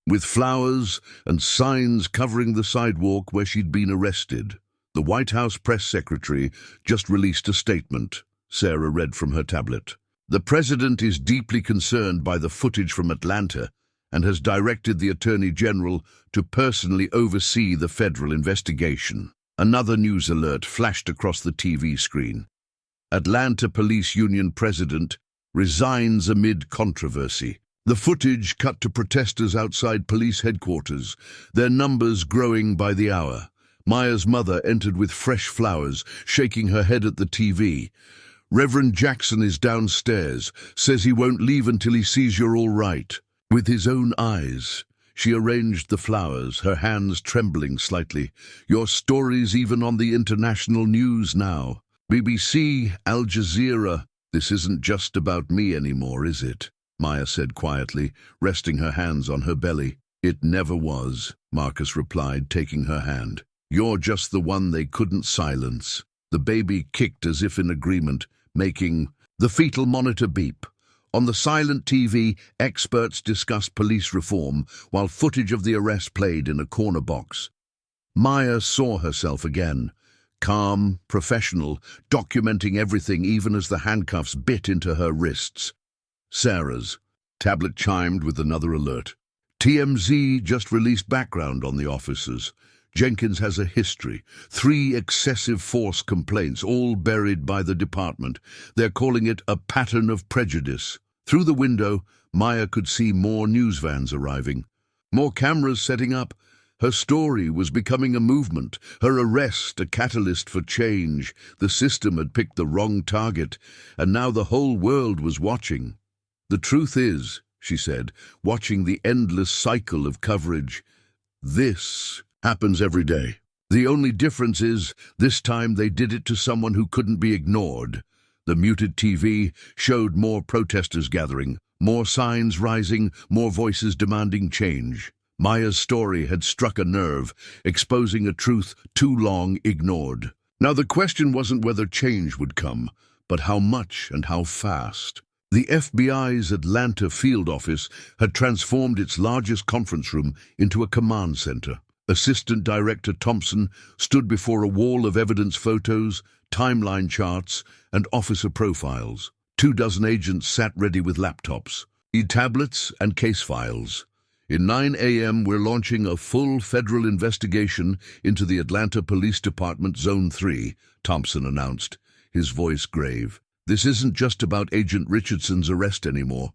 with flowers and signs covering the sidewalk where she'd been arrested. The White House press secretary just released a statement, Sarah read from her tablet. "The president is deeply concerned by the footage from Atlanta and has directed the Attorney General to personally oversee the federal investigation." Another news alert flashed across the TV screen. Atlanta Police Union president resigns amid controversy. The footage cut to protesters outside police headquarters, their numbers growing by the hour. Maya's mother entered with fresh flowers, shaking her head at the TV. "Reverend Jackson is downstairs, says he won't leave until he sees you're all right." With his own eyes, she arranged the flowers, her hands trembling slightly. "Your story's even on the international news now. BBC, Al Jazeera. This isn't just about me anymore, is it?" Maya said quietly, resting her hands on her belly. "It never was," Marcus replied, taking her hand. "You're just the one they couldn't silence." The baby kicked as if in agreement, making the fetal monitor beep. On the silent TV, experts discussed police reform, while footage of the arrest played in a corner box. Maya saw herself again, calm, professional, documenting everything even as the handcuffs bit into her wrists. Sarah's tablet chimed with another alert. TMZ just released background on the officers. Jenkins has a history. 3 excessive force complaints, all buried by the department. They're calling it a pattern of prejudice. Through the window, Maya could see more news vans arriving. More cameras setting up. Her story was becoming a movement, her arrest a catalyst for change. The system had picked the wrong target, and now the whole world was watching. "The truth is," she said, watching the endless cycle of coverage, "this happens every day. The only difference is, this time they did it to someone who couldn't be ignored." The muted TV showed more protesters gathering, more signs rising, more voices demanding change. Maya's story had struck a nerve, exposing a truth too long ignored. Now the question wasn't whether change would come, but how much and how fast. The FBI's Atlanta field office had transformed its largest conference room into a command center. Assistant Director Thompson stood before a wall of evidence photos, timeline charts, and officer profiles. 24 agents sat ready with laptops, e-tablets, and case files. "In 9 a.m., we're launching a full federal investigation into the Atlanta Police Department Zone 3, Thompson announced, his voice grave. This isn't just about Agent Richardson's arrest anymore.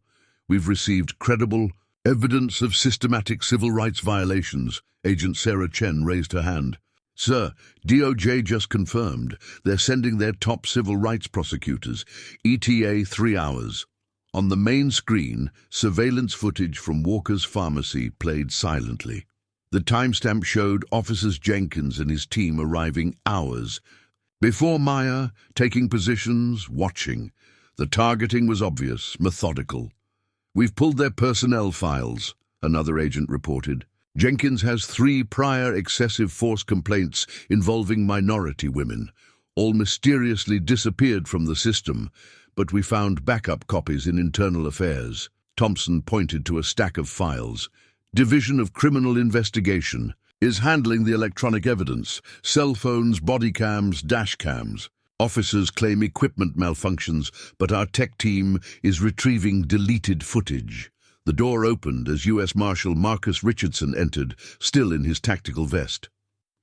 We've received credible evidence of systematic civil rights violations. Agent Sarah Chen raised her hand. Sir, DOJ just confirmed they're sending their top civil rights prosecutors, ETA 3 hours. On the main screen, surveillance footage from Walker's Pharmacy played silently. The timestamp showed Officer Jenkins and his team arriving hours before Maya, taking positions, watching. The targeting was obvious, methodical. We've pulled their personnel files, another agent reported. Jenkins has 3 prior excessive force complaints involving minority women. All mysteriously disappeared from the system, but we found backup copies in Internal Affairs. Thompson pointed to a stack of files. Division of Criminal Investigation is handling the electronic evidence, cell phones, body cams, dash cams. Officers claim equipment malfunctions, but our tech team is retrieving deleted footage. The door opened as U.S. Marshal Marcus Richardson entered, still in his tactical vest.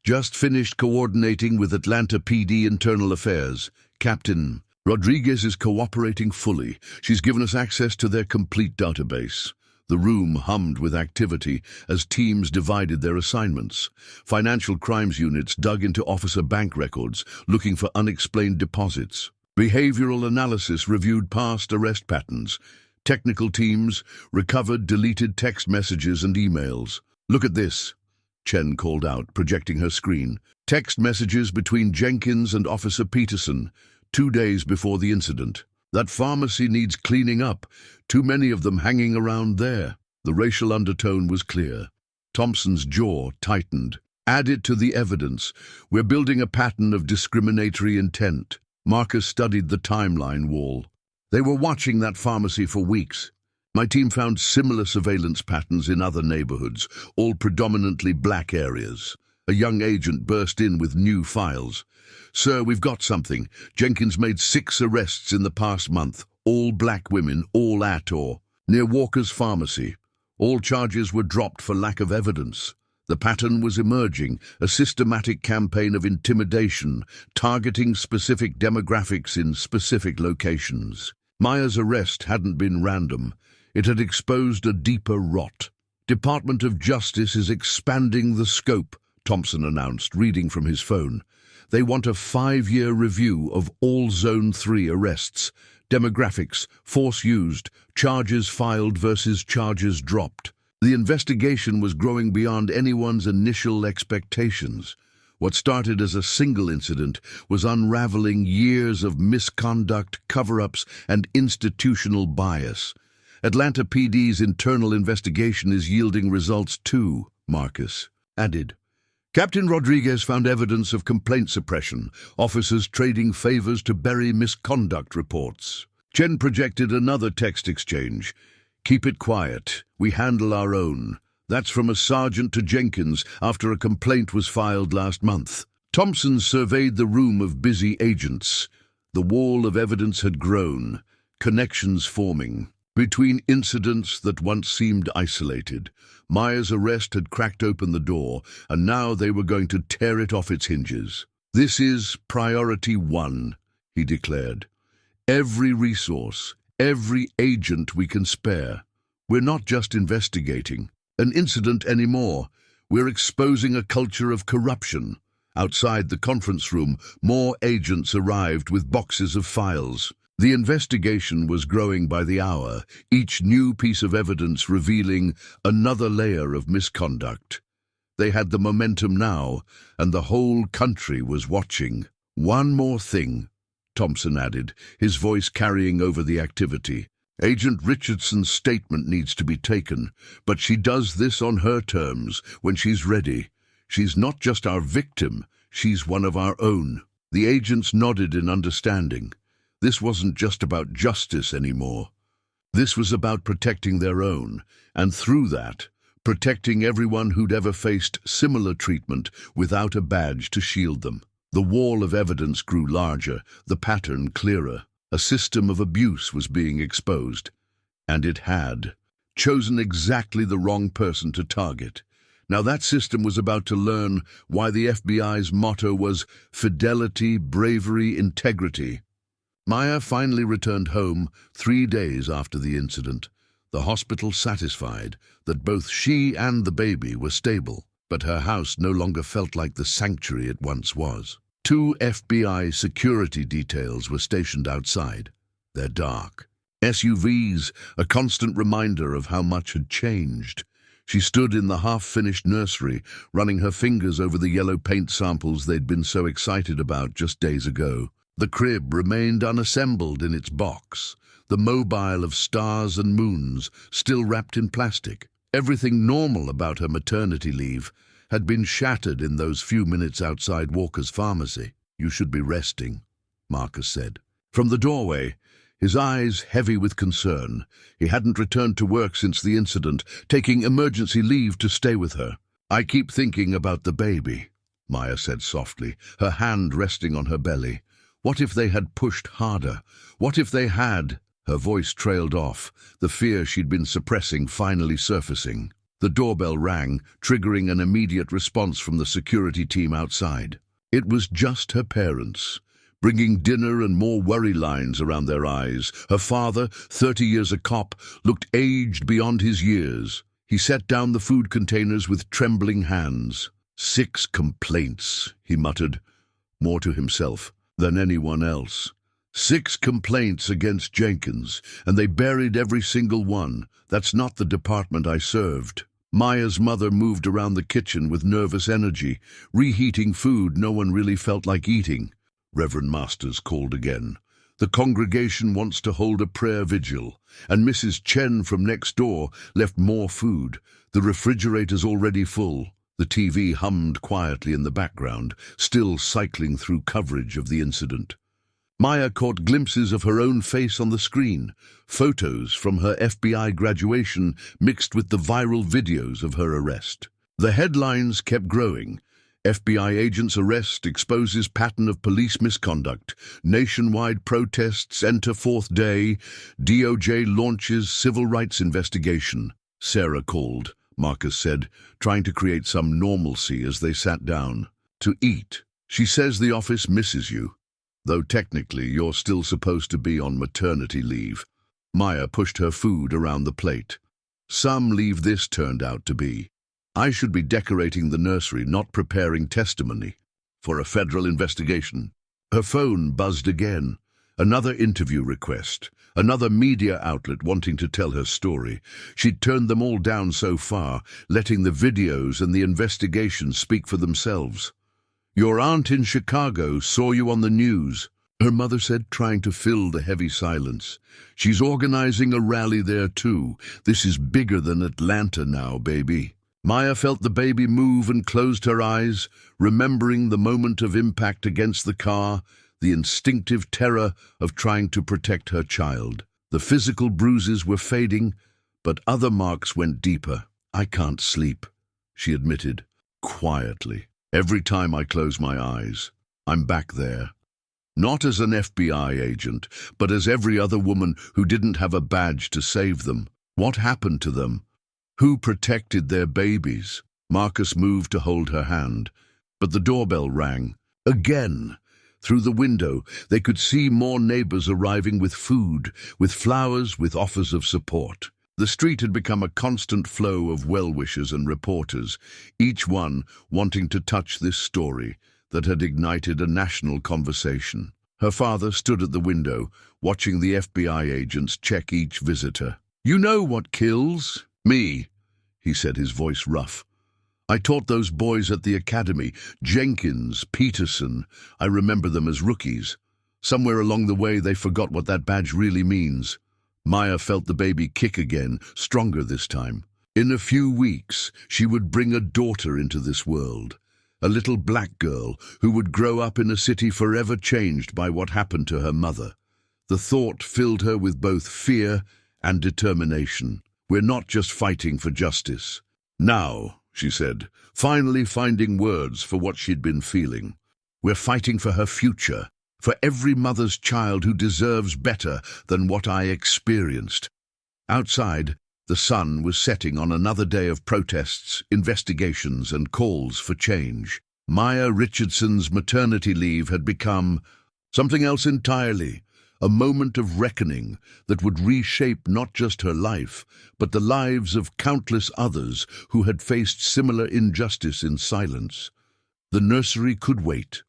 Just finished coordinating with Atlanta PD Internal Affairs. Captain Rodriguez is cooperating fully. She's given us access to their complete database. The room hummed with activity as teams divided their assignments. Financial crimes units dug into officer bank records, looking for unexplained deposits. Behavioral analysis reviewed past arrest patterns. Technical teams recovered deleted text messages and emails. Look at this, Chen called out, projecting her screen. Text messages between Jenkins and Officer Peterson, 2 days before the incident. That pharmacy needs cleaning up. Too many of them hanging around there. The racial undertone was clear. Thompson's jaw tightened. Add it to the evidence. We're building a pattern of discriminatory intent. Marcus studied the timeline wall. They were watching that pharmacy for weeks. My team found similar surveillance patterns in other neighborhoods, all predominantly black areas. A young agent burst in with new files. Sir, we've got something. Jenkins made 6 arrests in the past month, all black women, all at or near Walker's Pharmacy. All charges were dropped for lack of evidence. The pattern was emerging, a systematic campaign of intimidation, targeting specific demographics in specific locations. Maya's arrest hadn't been random. It had exposed a deeper rot. Department of Justice is expanding the scope, Thompson announced, reading from his phone. They want a 5-year review of all Zone 3 arrests. Demographics, force used, charges filed versus charges dropped. The investigation was growing beyond anyone's initial expectations. What started as a single incident was unraveling years of misconduct, cover-ups, and institutional bias. Atlanta PD's internal investigation is yielding results too, Marcus added. Captain Rodriguez found evidence of complaint suppression, officers trading favors to bury misconduct reports. Chen projected another text exchange. Keep it quiet. We handle our own. That's from a sergeant to Jenkins after a complaint was filed last month. Thompson surveyed the room of busy agents. The wall of evidence had grown, connections forming. Between incidents that once seemed isolated, Maya's arrest had cracked open the door, and now they were going to tear it off its hinges. This is priority 1, he declared. Every resource, every agent we can spare. We're not just investigating an incident anymore. We're exposing a culture of corruption. Outside the conference room, more agents arrived with boxes of files. The investigation was growing by the hour, each new piece of evidence revealing another layer of misconduct. They had the momentum now, and the whole country was watching. One more thing, Thompson added, his voice carrying over the activity. Agent Richardson's statement needs to be taken, but she does this on her terms, when she's ready. She's not just our victim, she's one of our own. The agents nodded in understanding. This wasn't just about justice anymore. This was about protecting their own, and through that, protecting everyone who'd ever faced similar treatment without a badge to shield them. The wall of evidence grew larger, the pattern clearer. A system of abuse was being exposed, and it had chosen exactly the wrong person to target. Now that system was about to learn why the FBI's motto was fidelity, bravery, integrity. Maya finally returned home 3 days after the incident, the hospital satisfied that both she and the baby were stable, but her house no longer felt like the sanctuary it once was. 2 FBI security details were stationed outside. They're dark. SUVs, a constant reminder of how much had changed. She stood in the half-finished nursery, running her fingers over the yellow paint samples they'd been so excited about just days ago. The crib remained unassembled in its box, the mobile of stars and moons still wrapped in plastic. Everything normal about her maternity leave had been shattered in those few minutes outside Walker's pharmacy. "You should be resting," Marcus said. From the doorway, his eyes heavy with concern, he hadn't returned to work since the incident, taking emergency leave to stay with her. "I keep thinking about the baby," Maya said softly, her hand resting on her belly. "What if they had pushed harder? What if they had—" Her voice trailed off, the fear she'd been suppressing finally surfacing. The doorbell rang, triggering an immediate response from the security team outside. It was just her parents, bringing dinner and more worry lines around their eyes. Her father, 30 years a cop, looked aged beyond his years. He set down the food containers with trembling hands. "6 complaints," he muttered, more to himself than anyone else. 6 complaints against Jenkins, and they buried every single one. That's not the department I served. Maya's mother moved around the kitchen with nervous energy, reheating food no one really felt like eating. Reverend Masters called again. "The congregation wants to hold a prayer vigil," and Mrs. Chen from next door left more food. The refrigerator's already full. The TV hummed quietly in the background, still cycling through coverage of the incident. Maya caught glimpses of her own face on the screen, photos from her FBI graduation mixed with the viral videos of her arrest. The headlines kept growing. FBI agent's arrest exposes pattern of police misconduct. Nationwide protests enter 4th day. DOJ launches civil rights investigation. "Sarah called," Marcus said, trying to create some normalcy as they sat down. "To eat. She says the office misses you, though technically you're still supposed to be on maternity leave." Maya pushed her food around the plate. "Some leave this turned out to be. I should be decorating the nursery, not preparing testimony for a federal investigation." Her phone buzzed again. Another interview request, another media outlet wanting to tell her story. She'd turned them all down so far, letting the videos and the investigation speak for themselves. "Your aunt in Chicago saw you on the news," her mother said, trying to fill the heavy silence. "She's organizing a rally there too. This is bigger than Atlanta now, baby." Maya felt the baby move and closed her eyes, remembering the moment of impact against the car, the instinctive terror of trying to protect her child. The physical bruises were fading, but other marks went deeper. "I can't sleep," she admitted, quietly. "Every time I close my eyes, I'm back there. Not as an FBI agent, but as every other woman who didn't have a badge to save them. What happened to them? Who protected their babies?" Marcus moved to hold her hand, but the doorbell rang. Again. Through the window, they could see more neighbors arriving with food, with flowers, with offers of support. The street had become a constant flow of well-wishers and reporters, each one wanting to touch this story that had ignited a national conversation. Her father stood at the window, watching the FBI agents check each visitor. "You know what kills?" "Me," he said, his voice rough. "I taught those boys at the academy, Jenkins, Peterson. I remember them as rookies. Somewhere along the way they forgot what that badge really means." Maya felt the baby kick again, stronger this time. In a few weeks, she would bring a daughter into this world, a little black girl who would grow up in a city forever changed by what happened to her mother. The thought filled her with both fear and determination. "We're not just fighting for justice. Now," she said, finally finding words for what she'd been feeling. "We're fighting for her future, for every mother's child who deserves better than what I experienced." Outside, the sun was setting on another day of protests, investigations, and calls for change. Maya Richardson's maternity leave had become something else entirely, a moment of reckoning that would reshape not just her life, but the lives of countless others who had faced similar injustice in silence. The nursery could wait.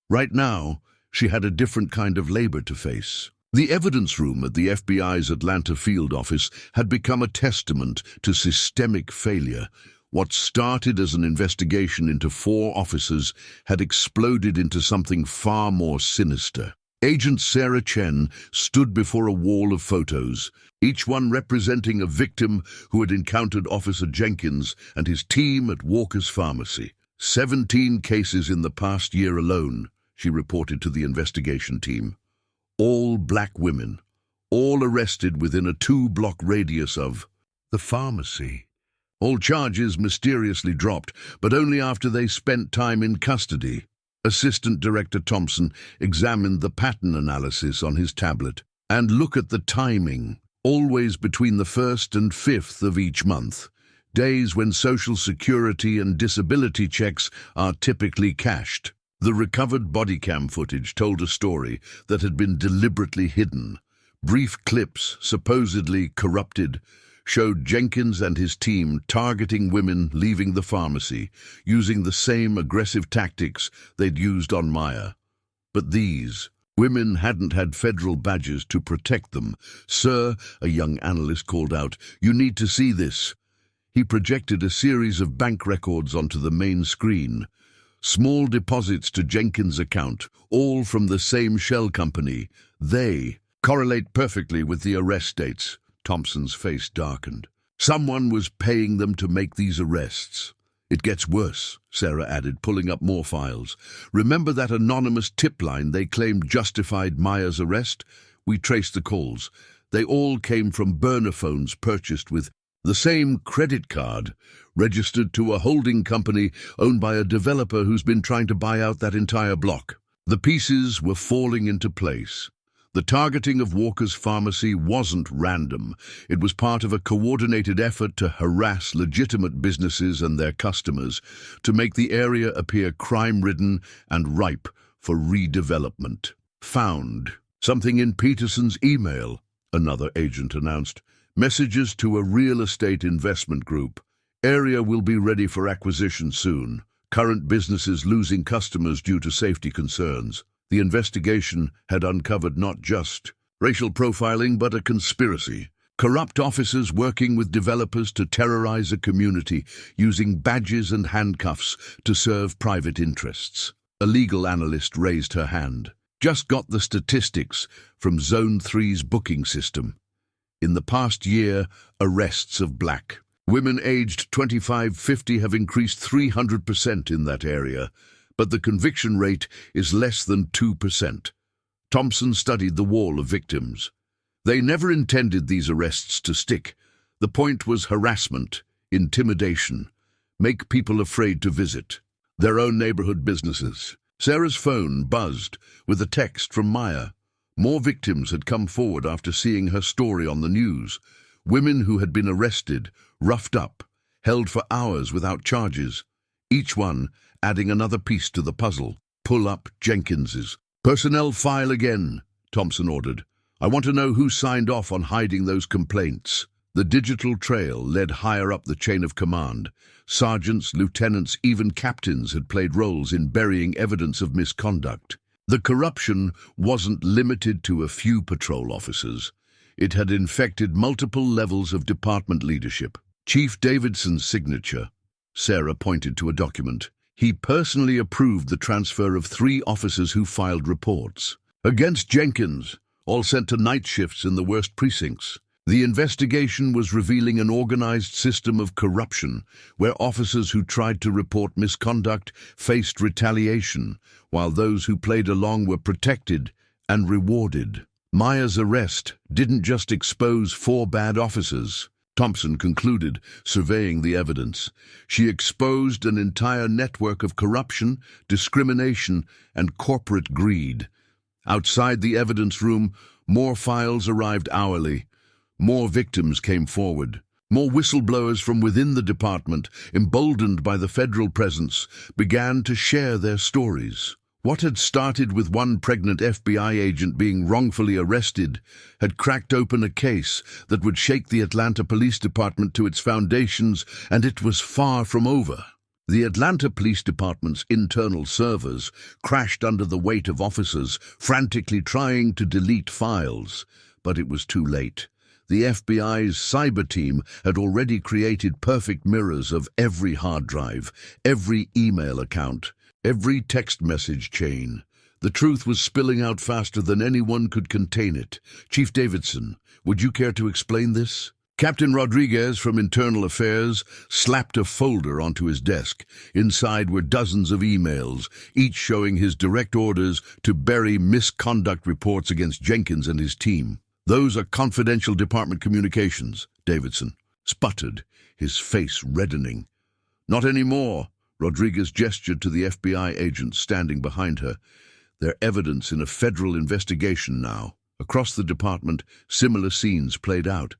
Right now, she had a different kind of labor to face. The evidence room at the FBI's Atlanta field office had become a testament to systemic failure. What started as an investigation into 4 officers had exploded into something far more sinister. Agent Sarah Chen stood before a wall of photos, each one representing a victim who had encountered Officer Jenkins and his team at Walker's Pharmacy. 17 cases in the past year alone, she reported to the investigation team. All black women, all arrested within a 2-block radius of the pharmacy. All charges mysteriously dropped, but only after they spent time in custody. Assistant Director Thompson examined the pattern analysis on his tablet. And look at the timing, always between the 1st and 5th of each month, days when Social Security and disability checks are typically cashed. The recovered body cam footage told a story that had been deliberately hidden. Brief clips, supposedly corrupted, showed Jenkins and his team targeting women leaving the pharmacy, using the same aggressive tactics they'd used on Maya. But these women hadn't had federal badges to protect them. "Sir," a young analyst called out, "you need to see this." He projected a series of bank records onto the main screen. Small deposits to Jenkins' account, all from the same shell company. They correlate perfectly with the arrest dates. Thompson's face darkened. Someone was paying them to make these arrests. "It gets worse," Sarah added, pulling up more files. "Remember that anonymous tip line they claimed justified Maya's arrest? We traced the calls. They all came from burner phones purchased with the same credit card, registered to a holding company owned by a developer who's been trying to buy out that entire block." The pieces were falling into place. The targeting of Walker's Pharmacy wasn't random. It was part of a coordinated effort to harass legitimate businesses and their customers, to make the area appear crime-ridden and ripe for redevelopment. "Found something in Peterson's email," another agent announced. "Messages to a real estate investment group. Area will be ready for acquisition soon. Current businesses losing customers due to safety concerns." The investigation had uncovered not just racial profiling, but a conspiracy. Corrupt officers working with developers to terrorize a community, using badges and handcuffs to serve private interests. A legal analyst raised her hand. "Just got the statistics from Zone 3's booking system. In the past year, arrests of black women aged 25-50 have increased 300% in that area. But the conviction rate is less than 2%. Thompson studied the wall of victims. They never intended these arrests to stick. The point was harassment, intimidation, make people afraid to visit their own neighborhood businesses. Sarah's phone buzzed with a text from Maya. More victims had come forward after seeing her story on the news. Women who had been arrested, roughed up, held for hours without charges. Each one adding another piece to the puzzle. "Pull up Jenkins's personnel file again," Thompson ordered. "I want to know who signed off on hiding those complaints." The digital trail led higher up the chain of command. Sergeants, lieutenants, even captains had played roles in burying evidence of misconduct. The corruption wasn't limited to a few patrol officers. It had infected multiple levels of department leadership. Chief Davidson's signature, Sarah pointed to a document. He personally approved the transfer of 3 officers who filed reports against Jenkins, all sent to night shifts in the worst precincts. The investigation was revealing an organized system of corruption, where officers who tried to report misconduct faced retaliation, while those who played along were protected and rewarded. Maya's arrest didn't just expose 4 bad officers, Thompson concluded, surveying the evidence. She exposed an entire network of corruption, discrimination, and corporate greed. Outside the evidence room, more files arrived hourly. More victims came forward. More whistleblowers from within the department, emboldened by the federal presence, began to share their stories. What had started with one pregnant FBI agent being wrongfully arrested had cracked open a case that would shake the Atlanta Police Department to its foundations, and it was far from over. The Atlanta Police Department's internal servers crashed under the weight of officers frantically trying to delete files, but it was too late. The FBI's cyber team had already created perfect mirrors of every hard drive, every email account, every text message chain. The truth was spilling out faster than anyone could contain it. Chief Davidson, would you care to explain this? Captain Rodriguez from Internal Affairs slapped a folder onto his desk. Inside were dozens of emails, each showing his direct orders to bury misconduct reports against Jenkins and his team. "Those are confidential department communications," Davidson sputtered, his face reddening. "Not anymore," Rodriguez gestured to the FBI agents standing behind her. "They're evidence in a federal investigation now." Across the department, similar scenes played out.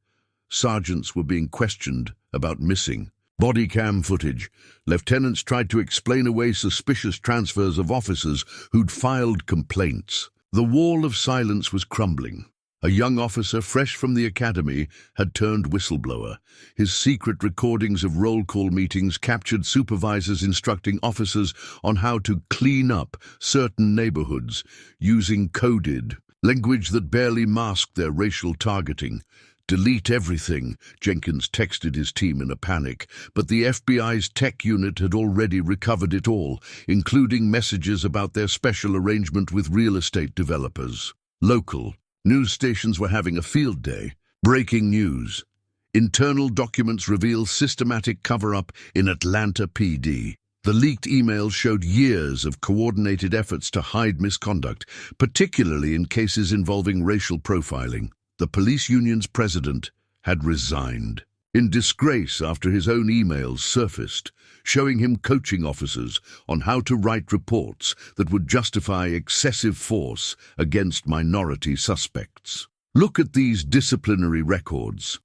Sergeants were being questioned about missing body cam footage. Lieutenants tried to explain away suspicious transfers of officers who'd filed complaints. The wall of silence was crumbling. A young officer fresh from the academy had turned whistleblower. His secret recordings of roll call meetings captured supervisors instructing officers on how to clean up certain neighborhoods, using coded language that barely masked their racial targeting. "Delete everything," Jenkins texted his team in a panic, but the FBI's tech unit had already recovered it all, including messages about their special arrangement with real estate developers. Local news stations were having a field day. Breaking news. Internal documents reveal systematic cover-up in Atlanta PD. The leaked emails showed years of coordinated efforts to hide misconduct, particularly in cases involving racial profiling. The police union's president had resigned, in disgrace after his own emails surfaced, showing him coaching officers on how to write reports that would justify excessive force against minority suspects. "Look at these disciplinary records,"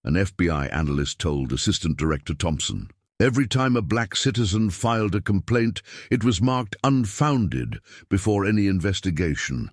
an FBI analyst told Assistant Director Thompson. "Every time a black citizen filed a complaint, it was marked unfounded before any investigation.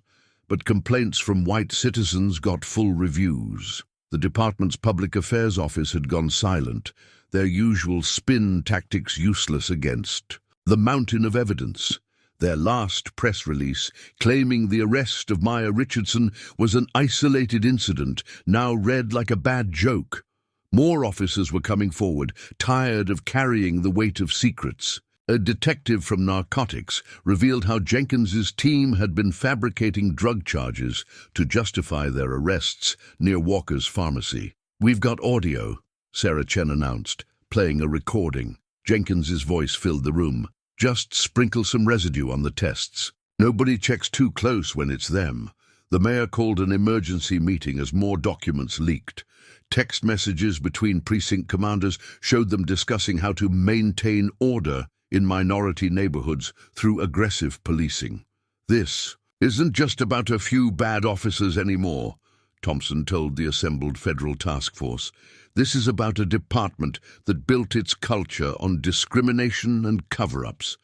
But complaints from white citizens got full reviews." The department's public affairs office had gone silent, their usual spin tactics useless against the mountain of evidence. Their last press release, claiming the arrest of Maya Richardson was an isolated incident, now read like a bad joke. More officers were coming forward, tired of carrying the weight of secrets. A detective from narcotics revealed how Jenkins's team had been fabricating drug charges to justify their arrests near Walker's pharmacy. "We've got audio," Sarah Chen announced, playing a recording. Jenkins's voice filled the room. "Just sprinkle some residue on the tests. Nobody checks too close when it's them." The mayor called an emergency meeting as more documents leaked. Text messages between precinct commanders showed them discussing how to maintain order in minority neighborhoods through aggressive policing. "This isn't just about a few bad officers anymore," Thompson told the assembled federal task force. "This is about a department that built its culture on discrimination and cover-ups."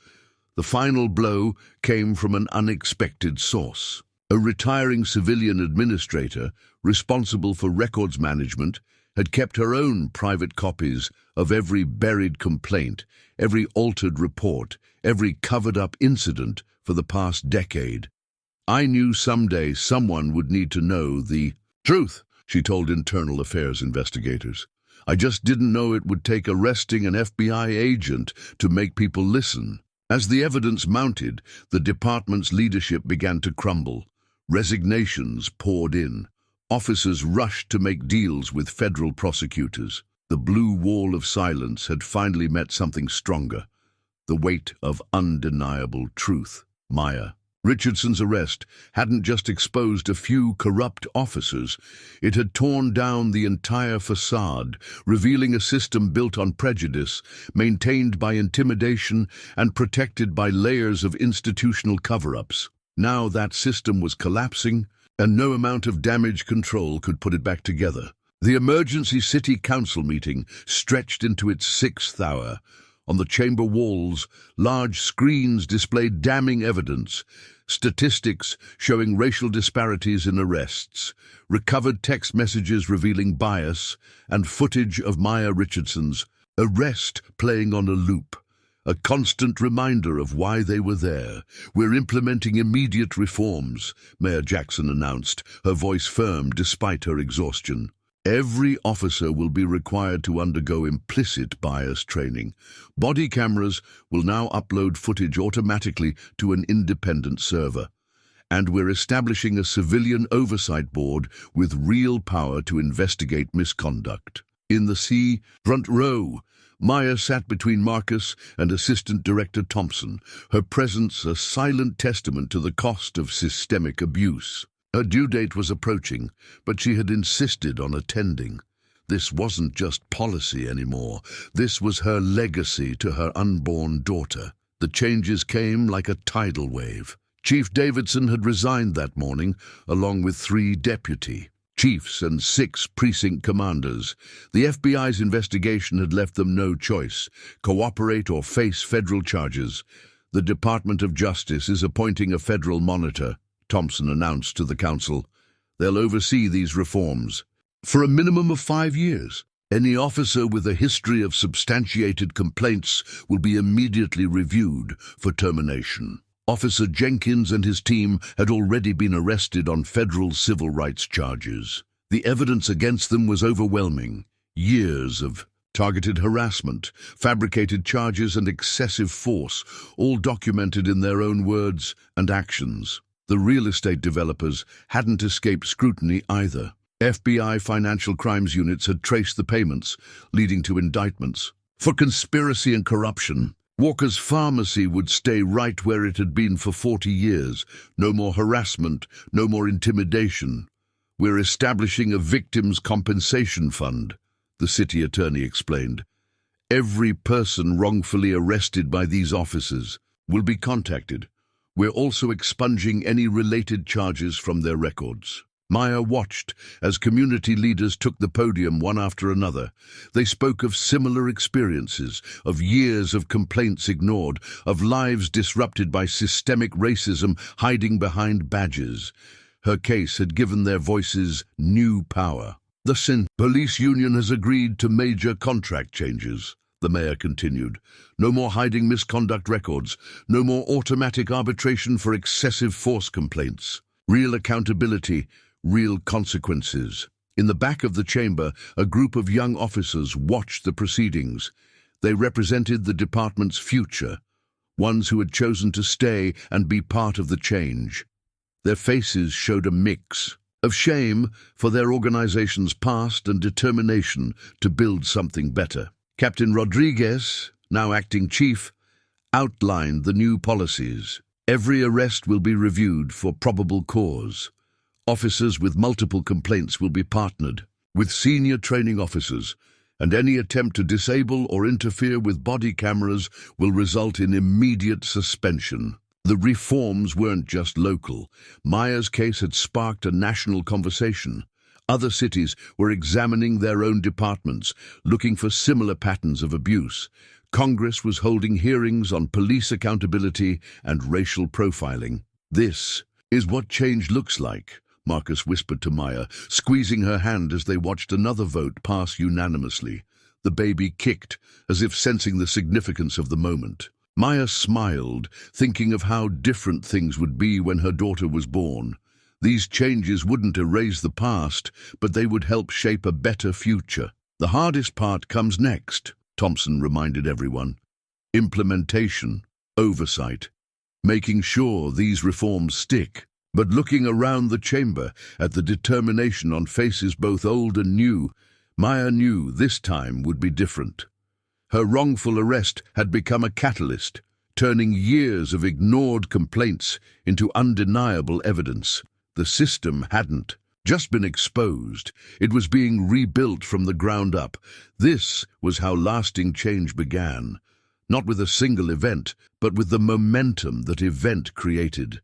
The final blow came from an unexpected source. A retiring civilian administrator, responsible for records management, had kept her own private copies of every buried complaint, every altered report, every covered-up incident for the past decade. "I knew someday someone would need to know the truth," she told Internal Affairs investigators. "I just didn't know it would take arresting an FBI agent to make people listen." As the evidence mounted, the department's leadership began to crumble. Resignations poured in. Officers rushed to make deals with federal prosecutors. The blue wall of silence had finally met something stronger. The weight of undeniable truth. Maya Richardson's arrest hadn't just exposed a few corrupt officers. It had torn down the entire facade, revealing a system built on prejudice, maintained by intimidation, and protected by layers of institutional cover-ups. Now that system was collapsing, and no amount of damage control could put it back together. The emergency city council meeting stretched into its 6th hour. On the chamber walls, large screens displayed damning evidence, statistics showing racial disparities in arrests, recovered text messages revealing bias, and footage of Maya Richardson's arrest playing on a loop. A constant reminder of why they were there. "We're implementing immediate reforms," Mayor Jackson announced, her voice firm despite her exhaustion. Every officer will be required to undergo implicit bias training. Body cameras will now upload footage automatically to an independent server. And we're establishing a civilian oversight board with real power to investigate misconduct. In the front row, Maya sat between Marcus and Assistant Director Thompson, her presence a silent testament to the cost of systemic abuse. Her due date was approaching, but she had insisted on attending. This wasn't just policy anymore. This was her legacy to her unborn daughter. The changes came like a tidal wave. Chief Davidson had resigned that morning, along with 3 deputy chiefs and 6 precinct commanders. The FBI's investigation had left them no choice: cooperate or face federal charges. "The Department of Justice is appointing a federal monitor," Thompson announced to the council. "They'll oversee these reforms for a minimum of 5 years. Any officer with a history of substantiated complaints will be immediately reviewed for termination." Officer Jenkins and his team had already been arrested on federal civil rights charges. The evidence against them was overwhelming. Years of targeted harassment, fabricated charges, and excessive force, all documented in their own words and actions. The real estate developers hadn't escaped scrutiny either. FBI financial crimes units had traced the payments, leading to indictments. For conspiracy and corruption, Walker's Pharmacy would stay right where it had been for 40 years. No more harassment, no more intimidation. "We're establishing a victims' compensation fund," the city attorney explained. "Every person wrongfully arrested by these officers will be contacted. We're also expunging any related charges from their records." Maya watched as community leaders took the podium one after another. They spoke of similar experiences, of years of complaints ignored, of lives disrupted by systemic racism hiding behind badges. Her case had given their voices new power. "The police union has agreed to major contract changes," the mayor continued. "No more hiding misconduct records, no more automatic arbitration for excessive force complaints. Real accountability, real consequences." In the back of the chamber, a group of young officers watched the proceedings. They represented the department's future, ones who had chosen to stay and be part of the change. Their faces showed a mix of shame for their organization's past and determination to build something better. Captain Rodriguez, now acting chief, outlined the new policies. Every arrest will be reviewed for probable cause. Officers with multiple complaints will be partnered with senior training officers, and any attempt to disable or interfere with body cameras will result in immediate suspension. The reforms weren't just local. Maya's case had sparked a national conversation. Other cities were examining their own departments, looking for similar patterns of abuse. Congress was holding hearings on police accountability and racial profiling. "This is what change looks like," Marcus whispered to Maya, squeezing her hand as they watched another vote pass unanimously. The baby kicked, as if sensing the significance of the moment. Maya smiled, thinking of how different things would be when her daughter was born. These changes wouldn't erase the past, but they would help shape a better future. "The hardest part comes next," Thompson reminded everyone. "Implementation, oversight, making sure these reforms stick." But looking around the chamber at the determination on faces both old and new, Maya knew this time would be different. Her wrongful arrest had become a catalyst, turning years of ignored complaints into undeniable evidence. The system hadn't just been exposed, it was being rebuilt from the ground up. This was how lasting change began, not with a single event, but with the momentum that event created.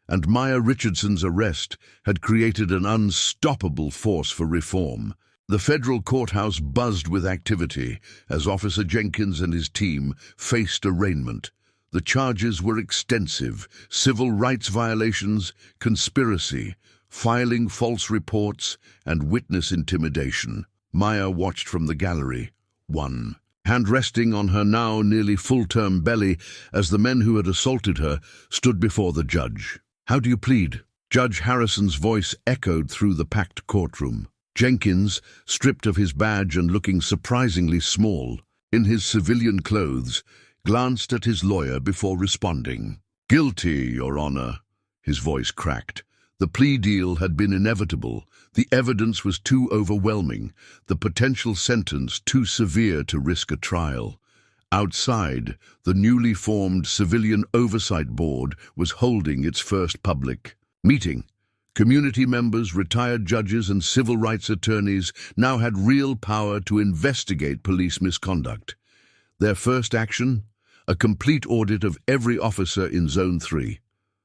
And Maya Richardson's arrest had created an unstoppable force for reform. The federal courthouse buzzed with activity as Officer Jenkins and his team faced arraignment. The charges were extensive: civil rights violations, conspiracy, filing false reports, and witness intimidation. Maya watched from the gallery, one hand resting on her now nearly full-term belly as the men who had assaulted her stood before the judge. "How do you plead?" Judge Harrison's voice echoed through the packed courtroom. Jenkins, stripped of his badge and looking surprisingly small in his civilian clothes, glanced at his lawyer before responding. "Guilty, Your Honor." His voice cracked. The plea deal had been inevitable. The evidence was too overwhelming, the potential sentence too severe to risk a trial. Outside, the newly formed Civilian Oversight Board was holding its first public meeting. Community members, retired judges, and civil rights attorneys now had real power to investigate police misconduct. Their first action? A complete audit of every officer in Zone 3.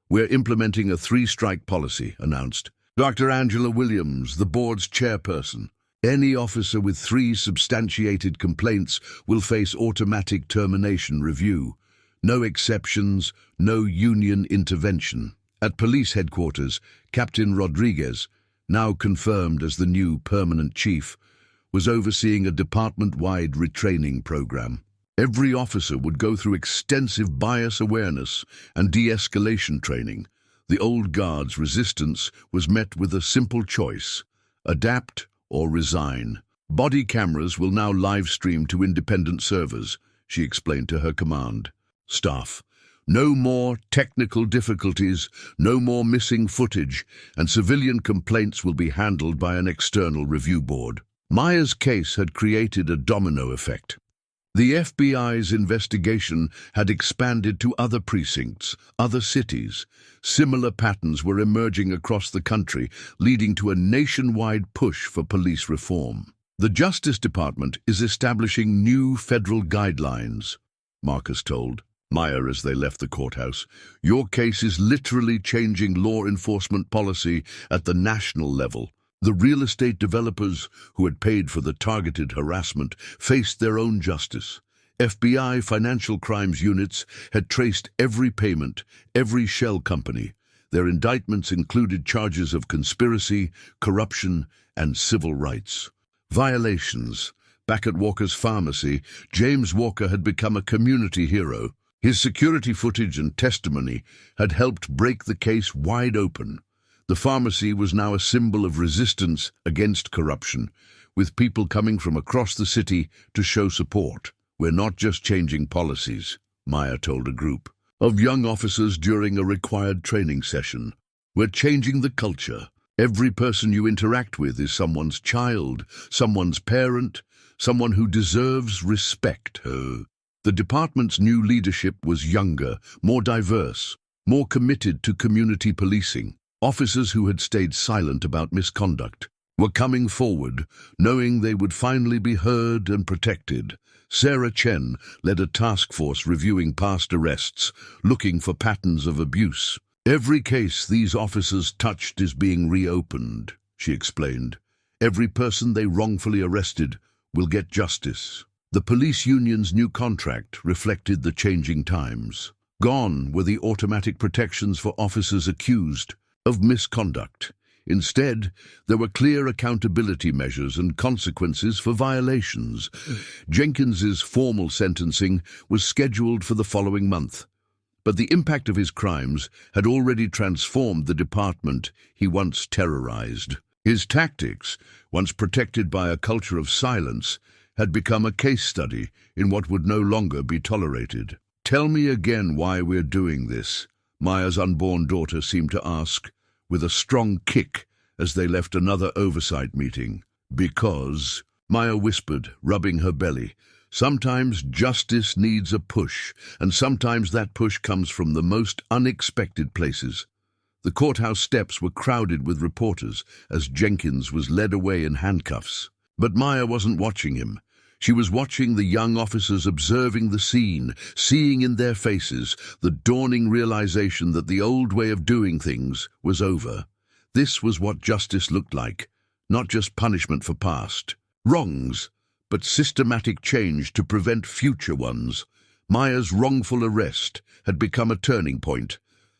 "We're implementing a 3-strike policy," announced Dr. Angela Williams, the board's chairperson. "Any officer with 3 substantiated complaints will face automatic termination review. No exceptions, no union intervention." At police headquarters, Captain Rodriguez, now confirmed as the new permanent chief, was overseeing a department-wide retraining program. Every officer would go through extensive bias awareness and de-escalation training. The old guard's resistance was met with a simple choice: adapt or resign. "Body cameras will now live stream to independent servers," she explained to her command staff. "No more technical difficulties, no more missing footage, and civilian complaints will be handled by an external review board." Maya's case had created a domino effect. The FBI's investigation had expanded to other precincts, other cities. Similar patterns were emerging across the country, leading to a nationwide push for police reform. "The Justice Department is establishing new federal guidelines," Marcus told Maya as they left the courthouse. "Your case is literally changing law enforcement policy at the national level." The real estate developers who had paid for the targeted harassment faced their own justice. FBI financial crimes units had traced every payment, every shell company. Their indictments included charges of conspiracy, corruption, and civil rights violations. Back at Walker's pharmacy, James Walker had become a community hero. His security footage and testimony had helped break the case wide open. The pharmacy was now a symbol of resistance against corruption, with people coming from across the city to show support. "We're not just changing policies," Maya told a group of young officers during a required training session. "We're changing the culture. Every person you interact with is someone's child, someone's parent, someone who deserves respect." The department's new leadership was younger, more diverse, more committed to community policing. Officers who had stayed silent about misconduct were coming forward, knowing they would finally be heard and protected. Sarah Chen led a task force reviewing past arrests, looking for patterns of abuse. "Every case these officers touched is being reopened," she explained. "Every person they wrongfully arrested will get justice." The police union's new contract reflected the changing times. Gone were the automatic protections for officers accused of misconduct. Instead, there were clear accountability measures and consequences for violations. Jenkins's formal sentencing was scheduled for the following month, but the impact of his crimes had already transformed the department he once terrorized. His tactics, once protected by a culture of silence, had become a case study in what would no longer be tolerated. "Tell me again why we're doing this," Maya's unborn daughter seemed to ask, with a strong kick as they left another oversight meeting. "Because," Maya whispered, rubbing her belly, "sometimes justice needs a push, and sometimes that push comes from the most unexpected places." The courthouse steps were crowded with reporters as Jenkins was led away in handcuffs. But Maya wasn't watching him. She was watching the young officers, observing the scene, seeing in their faces the dawning realization that the old way of doing things was over. This was what justice looked like: not just punishment for past wrongs, but systematic change to prevent future ones. Maya's wrongful arrest had become a turning point,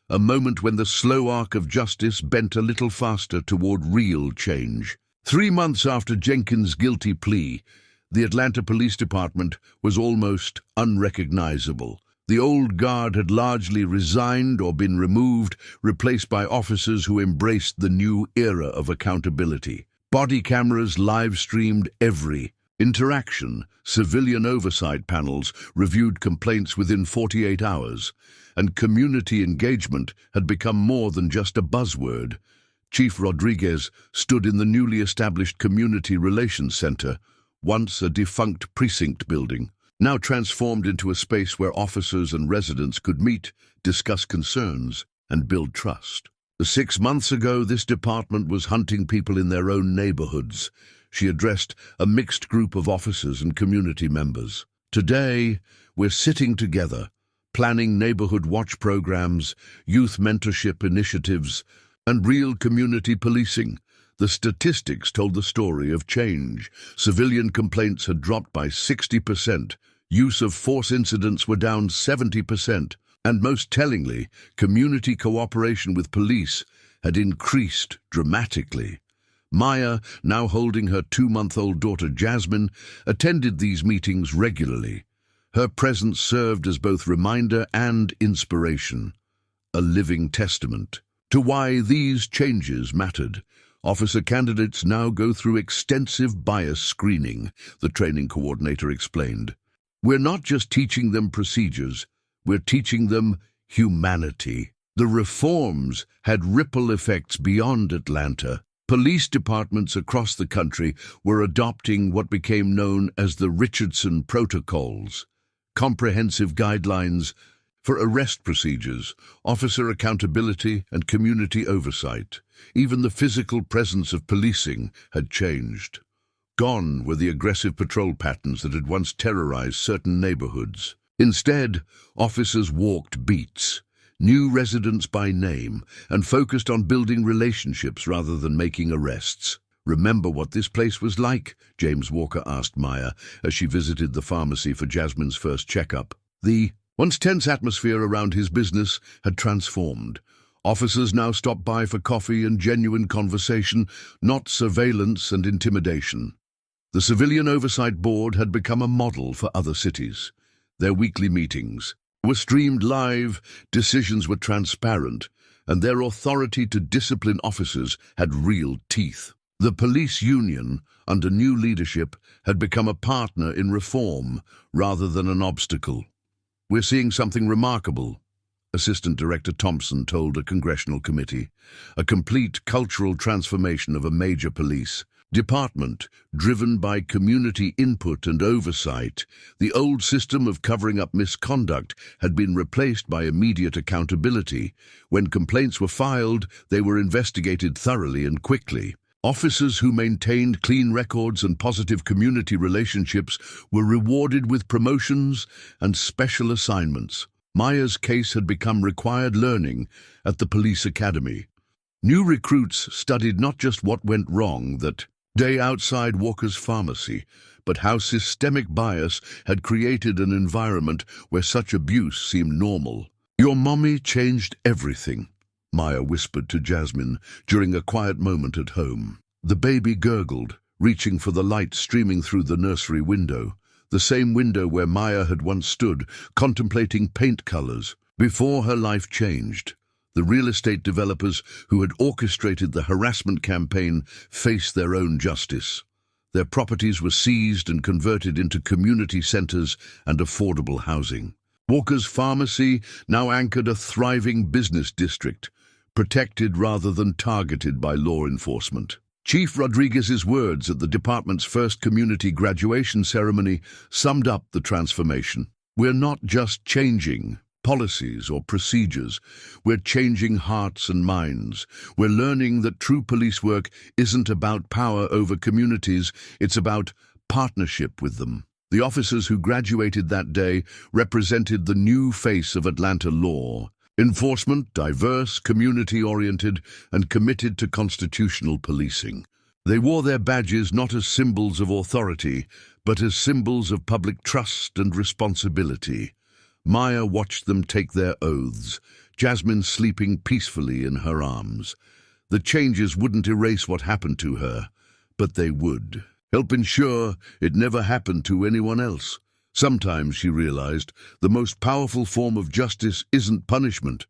a moment when the slow arc of justice bent a little faster toward real change. 3 months after Jenkins' guilty plea, the Atlanta Police Department was almost unrecognizable. The old guard had largely resigned or been removed, replaced by officers who embraced the new era of accountability. Body cameras live-streamed every interaction, civilian oversight panels reviewed complaints within 48 hours, and community engagement had become more than just a buzzword. Chief Rodriguez stood in the newly established Community Relations Center, once a defunct precinct building, now transformed into a space where officers and residents could meet, discuss concerns, and build trust. 6 months ago, this department was hunting people in their own neighborhoods. She addressed a mixed group of officers and community members. Today, we're sitting together, planning neighborhood watch programs, youth mentorship initiatives, and real community policing. The statistics told the story of change. Civilian complaints had dropped by 60%, use of force incidents were down 70%, and most tellingly, community cooperation with police had increased dramatically. Maya, now holding her 2-month-old daughter Jasmine, attended these meetings regularly. Her presence served as both reminder and inspiration, a living testament to why these changes mattered. Officer candidates now go through extensive bias screening, the training coordinator explained. We're not just teaching them procedures, we're teaching them humanity. The reforms had ripple effects beyond Atlanta. Police departments across the country were adopting what became known as the Richardson Protocols, comprehensive guidelines for arrest procedures, officer accountability, and community oversight. Even the physical presence of policing had changed. Gone were the aggressive patrol patterns that had once terrorized certain neighborhoods. Instead, officers walked beats, knew residents by name, and focused on building relationships rather than making arrests. "Remember what this place was like?" James Walker asked Maya as she visited the pharmacy for Jasmine's first checkup. The once tense atmosphere around his business had transformed. Officers now stopped by for coffee and genuine conversation, not surveillance and intimidation. The Civilian Oversight Board had become a model for other cities. Their weekly meetings were streamed live, decisions were transparent, and their authority to discipline officers had real teeth. The police union, under new leadership, had become a partner in reform rather than an obstacle. "We're seeing something remarkable," Assistant Director Thompson told a congressional committee. "A complete cultural transformation of a major police department, driven by community input and oversight. The old system of covering up misconduct had been replaced by immediate accountability. When complaints were filed, they were investigated thoroughly and quickly. Officers who maintained clean records and positive community relationships were rewarded with promotions and special assignments." Maya's case had become required learning at the police academy. New recruits studied not just what went wrong that day outside Walker's pharmacy, but how systemic bias had created an environment where such abuse seemed normal. "Your mommy changed everything," Maya whispered to Jasmine during a quiet moment at home. The baby gurgled, reaching for the light streaming through the nursery window, the same window where Maya had once stood, contemplating paint colors. Before her life changed, the real estate developers who had orchestrated the harassment campaign faced their own justice. Their properties were seized and converted into community centers and affordable housing. Walker's pharmacy now anchored a thriving business district, protected rather than targeted by law enforcement. Chief Rodriguez's words at the department's first community graduation ceremony summed up the transformation. "We're not just changing policies or procedures. We're changing hearts and minds. We're learning that true police work isn't about power over communities, it's about partnership with them." The officers who graduated that day represented the new face of Atlanta law. Enforcement, diverse, community-oriented, and committed to constitutional policing. They wore their badges not as symbols of authority, but as symbols of public trust and responsibility. Maya watched them take their oaths, Jasmine sleeping peacefully in her arms. The changes wouldn't erase what happened to her, but they would help ensure it never happened to anyone else. Sometimes, she realized, the most powerful form of justice isn't punishment,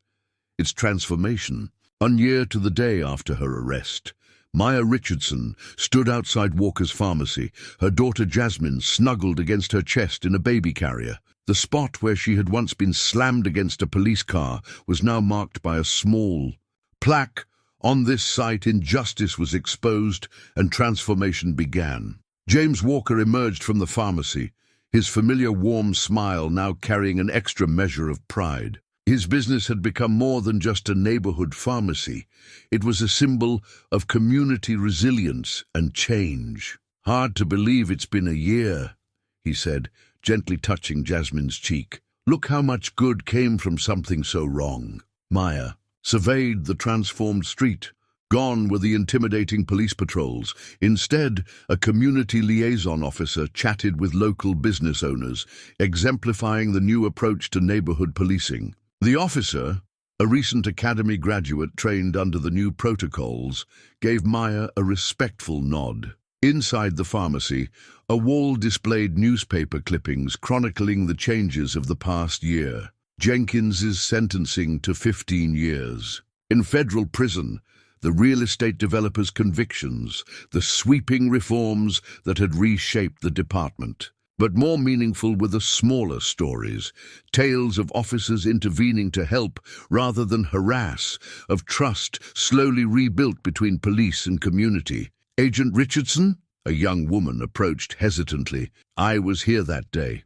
it's transformation. On year to the day after her arrest, Maya Richardson stood outside Walker's pharmacy, her daughter Jasmine snuggled against her chest in a baby carrier. The spot where she had once been slammed against a police car was now marked by a small plaque. On this site, injustice was exposed and transformation began. James Walker emerged from the pharmacy, his familiar warm smile now carrying an extra measure of pride. His business had become more than just a neighborhood pharmacy. It was a symbol of community resilience and change. "Hard to believe it's been a year," he said, gently touching Jasmine's cheek. "Look how much good came from something so wrong." Maya surveyed the transformed street. Gone were the intimidating police patrols. Instead, a community liaison officer chatted with local business owners, exemplifying the new approach to neighborhood policing. The officer, a recent academy graduate trained under the new protocols, gave Maya a respectful nod. Inside the pharmacy, a wall displayed newspaper clippings chronicling the changes of the past year. Jenkins's sentencing to 15 years. In federal prison, the real estate developer's convictions, the sweeping reforms that had reshaped the department. But more meaningful were the smaller stories, tales of officers intervening to help rather than harass, of trust slowly rebuilt between police and community. "Agent Richardson?" A young woman approached hesitantly. "I was here that day.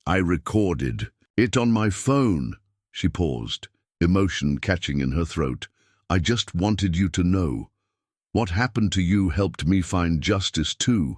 I recorded it on my phone." She paused, emotion catching in her throat. "I just wanted you to know. What happened to you helped me find justice too.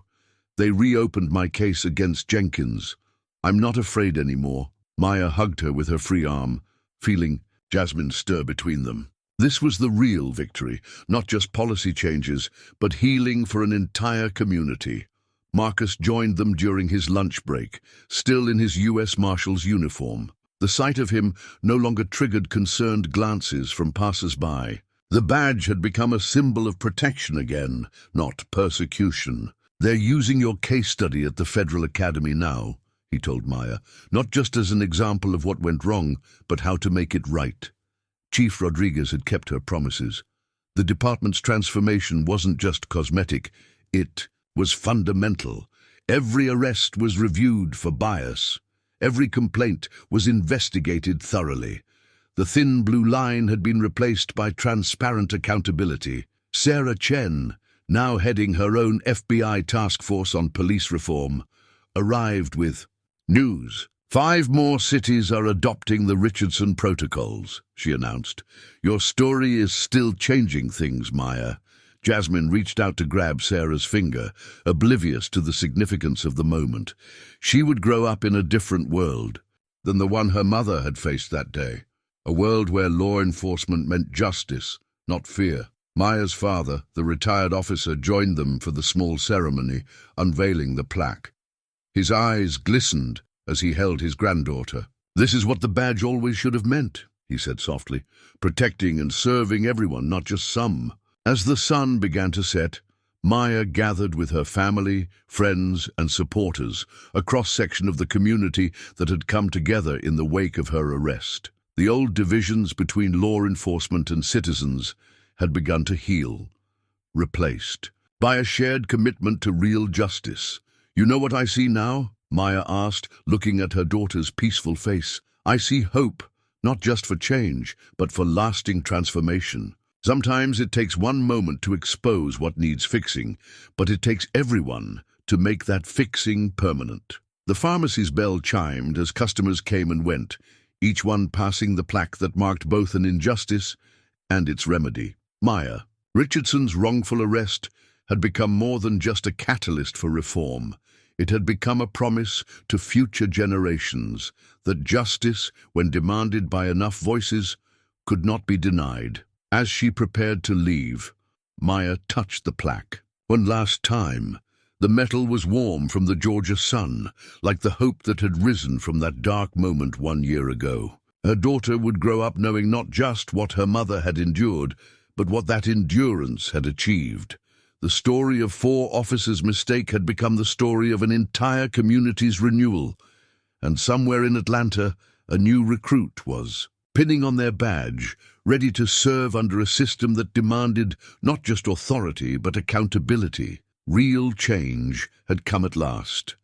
They reopened my case against Jenkins. I'm not afraid anymore." Maya hugged her with her free arm, feeling Jasmine stir between them. This was the real victory, not just policy changes, but healing for an entire community. Marcus joined them during his lunch break, still in his U.S. Marshal's uniform. The sight of him no longer triggered concerned glances from passers-by. The badge had become a symbol of protection again, not persecution. "They're using your case study at the Federal Academy now," he told Maya, "not just as an example of what went wrong, but how to make it right." Chief Rodriguez had kept her promises. The department's transformation wasn't just cosmetic, it was fundamental. Every arrest was reviewed for bias. Every complaint was investigated thoroughly. The thin blue line had been replaced by transparent accountability. Sarah Chen, now heading her own FBI task force on police reform, arrived with news. 5 more cities are adopting the Richardson protocols," she announced. "Your story is still changing things, Maya." Jasmine reached out to grab Sarah's finger, oblivious to the significance of the moment. She would grow up in a different world than the one her mother had faced that day, a world where law enforcement meant justice, not fear. Maya's father, the retired officer, joined them for the small ceremony, unveiling the plaque. His eyes glistened as he held his granddaughter. "This is what the badge always should have meant," he said softly, "protecting and serving everyone, not just some." As the sun began to set, Maya gathered with her family, friends, and supporters, a cross-section of the community that had come together in the wake of her arrest. The old divisions between law enforcement and citizens had begun to heal, replaced by a shared commitment to real justice. "You know what I see now?" Maya asked, looking at her daughter's peaceful face. "I see hope, not just for change, but for lasting transformation. Sometimes it takes one moment to expose what needs fixing, but it takes everyone to make that fixing permanent." The pharmacy's bell chimed as customers came and went, each one passing the plaque that marked both an injustice and its remedy. Maya Richardson's wrongful arrest had become more than just a catalyst for reform. It had become a promise to future generations that justice, when demanded by enough voices, could not be denied. As she prepared to leave, Maya touched the plaque. One last time, the metal was warm from the Georgia sun, like the hope that had risen from that dark moment 1 year ago. Her daughter would grow up knowing not just what her mother had endured, but what that endurance had achieved. The story of 4 officers' mistake had become the story of an entire community's renewal. And somewhere in Atlanta, a new recruit was pinning on their badge, ready to serve under a system that demanded not just authority but accountability. Real change had come at last.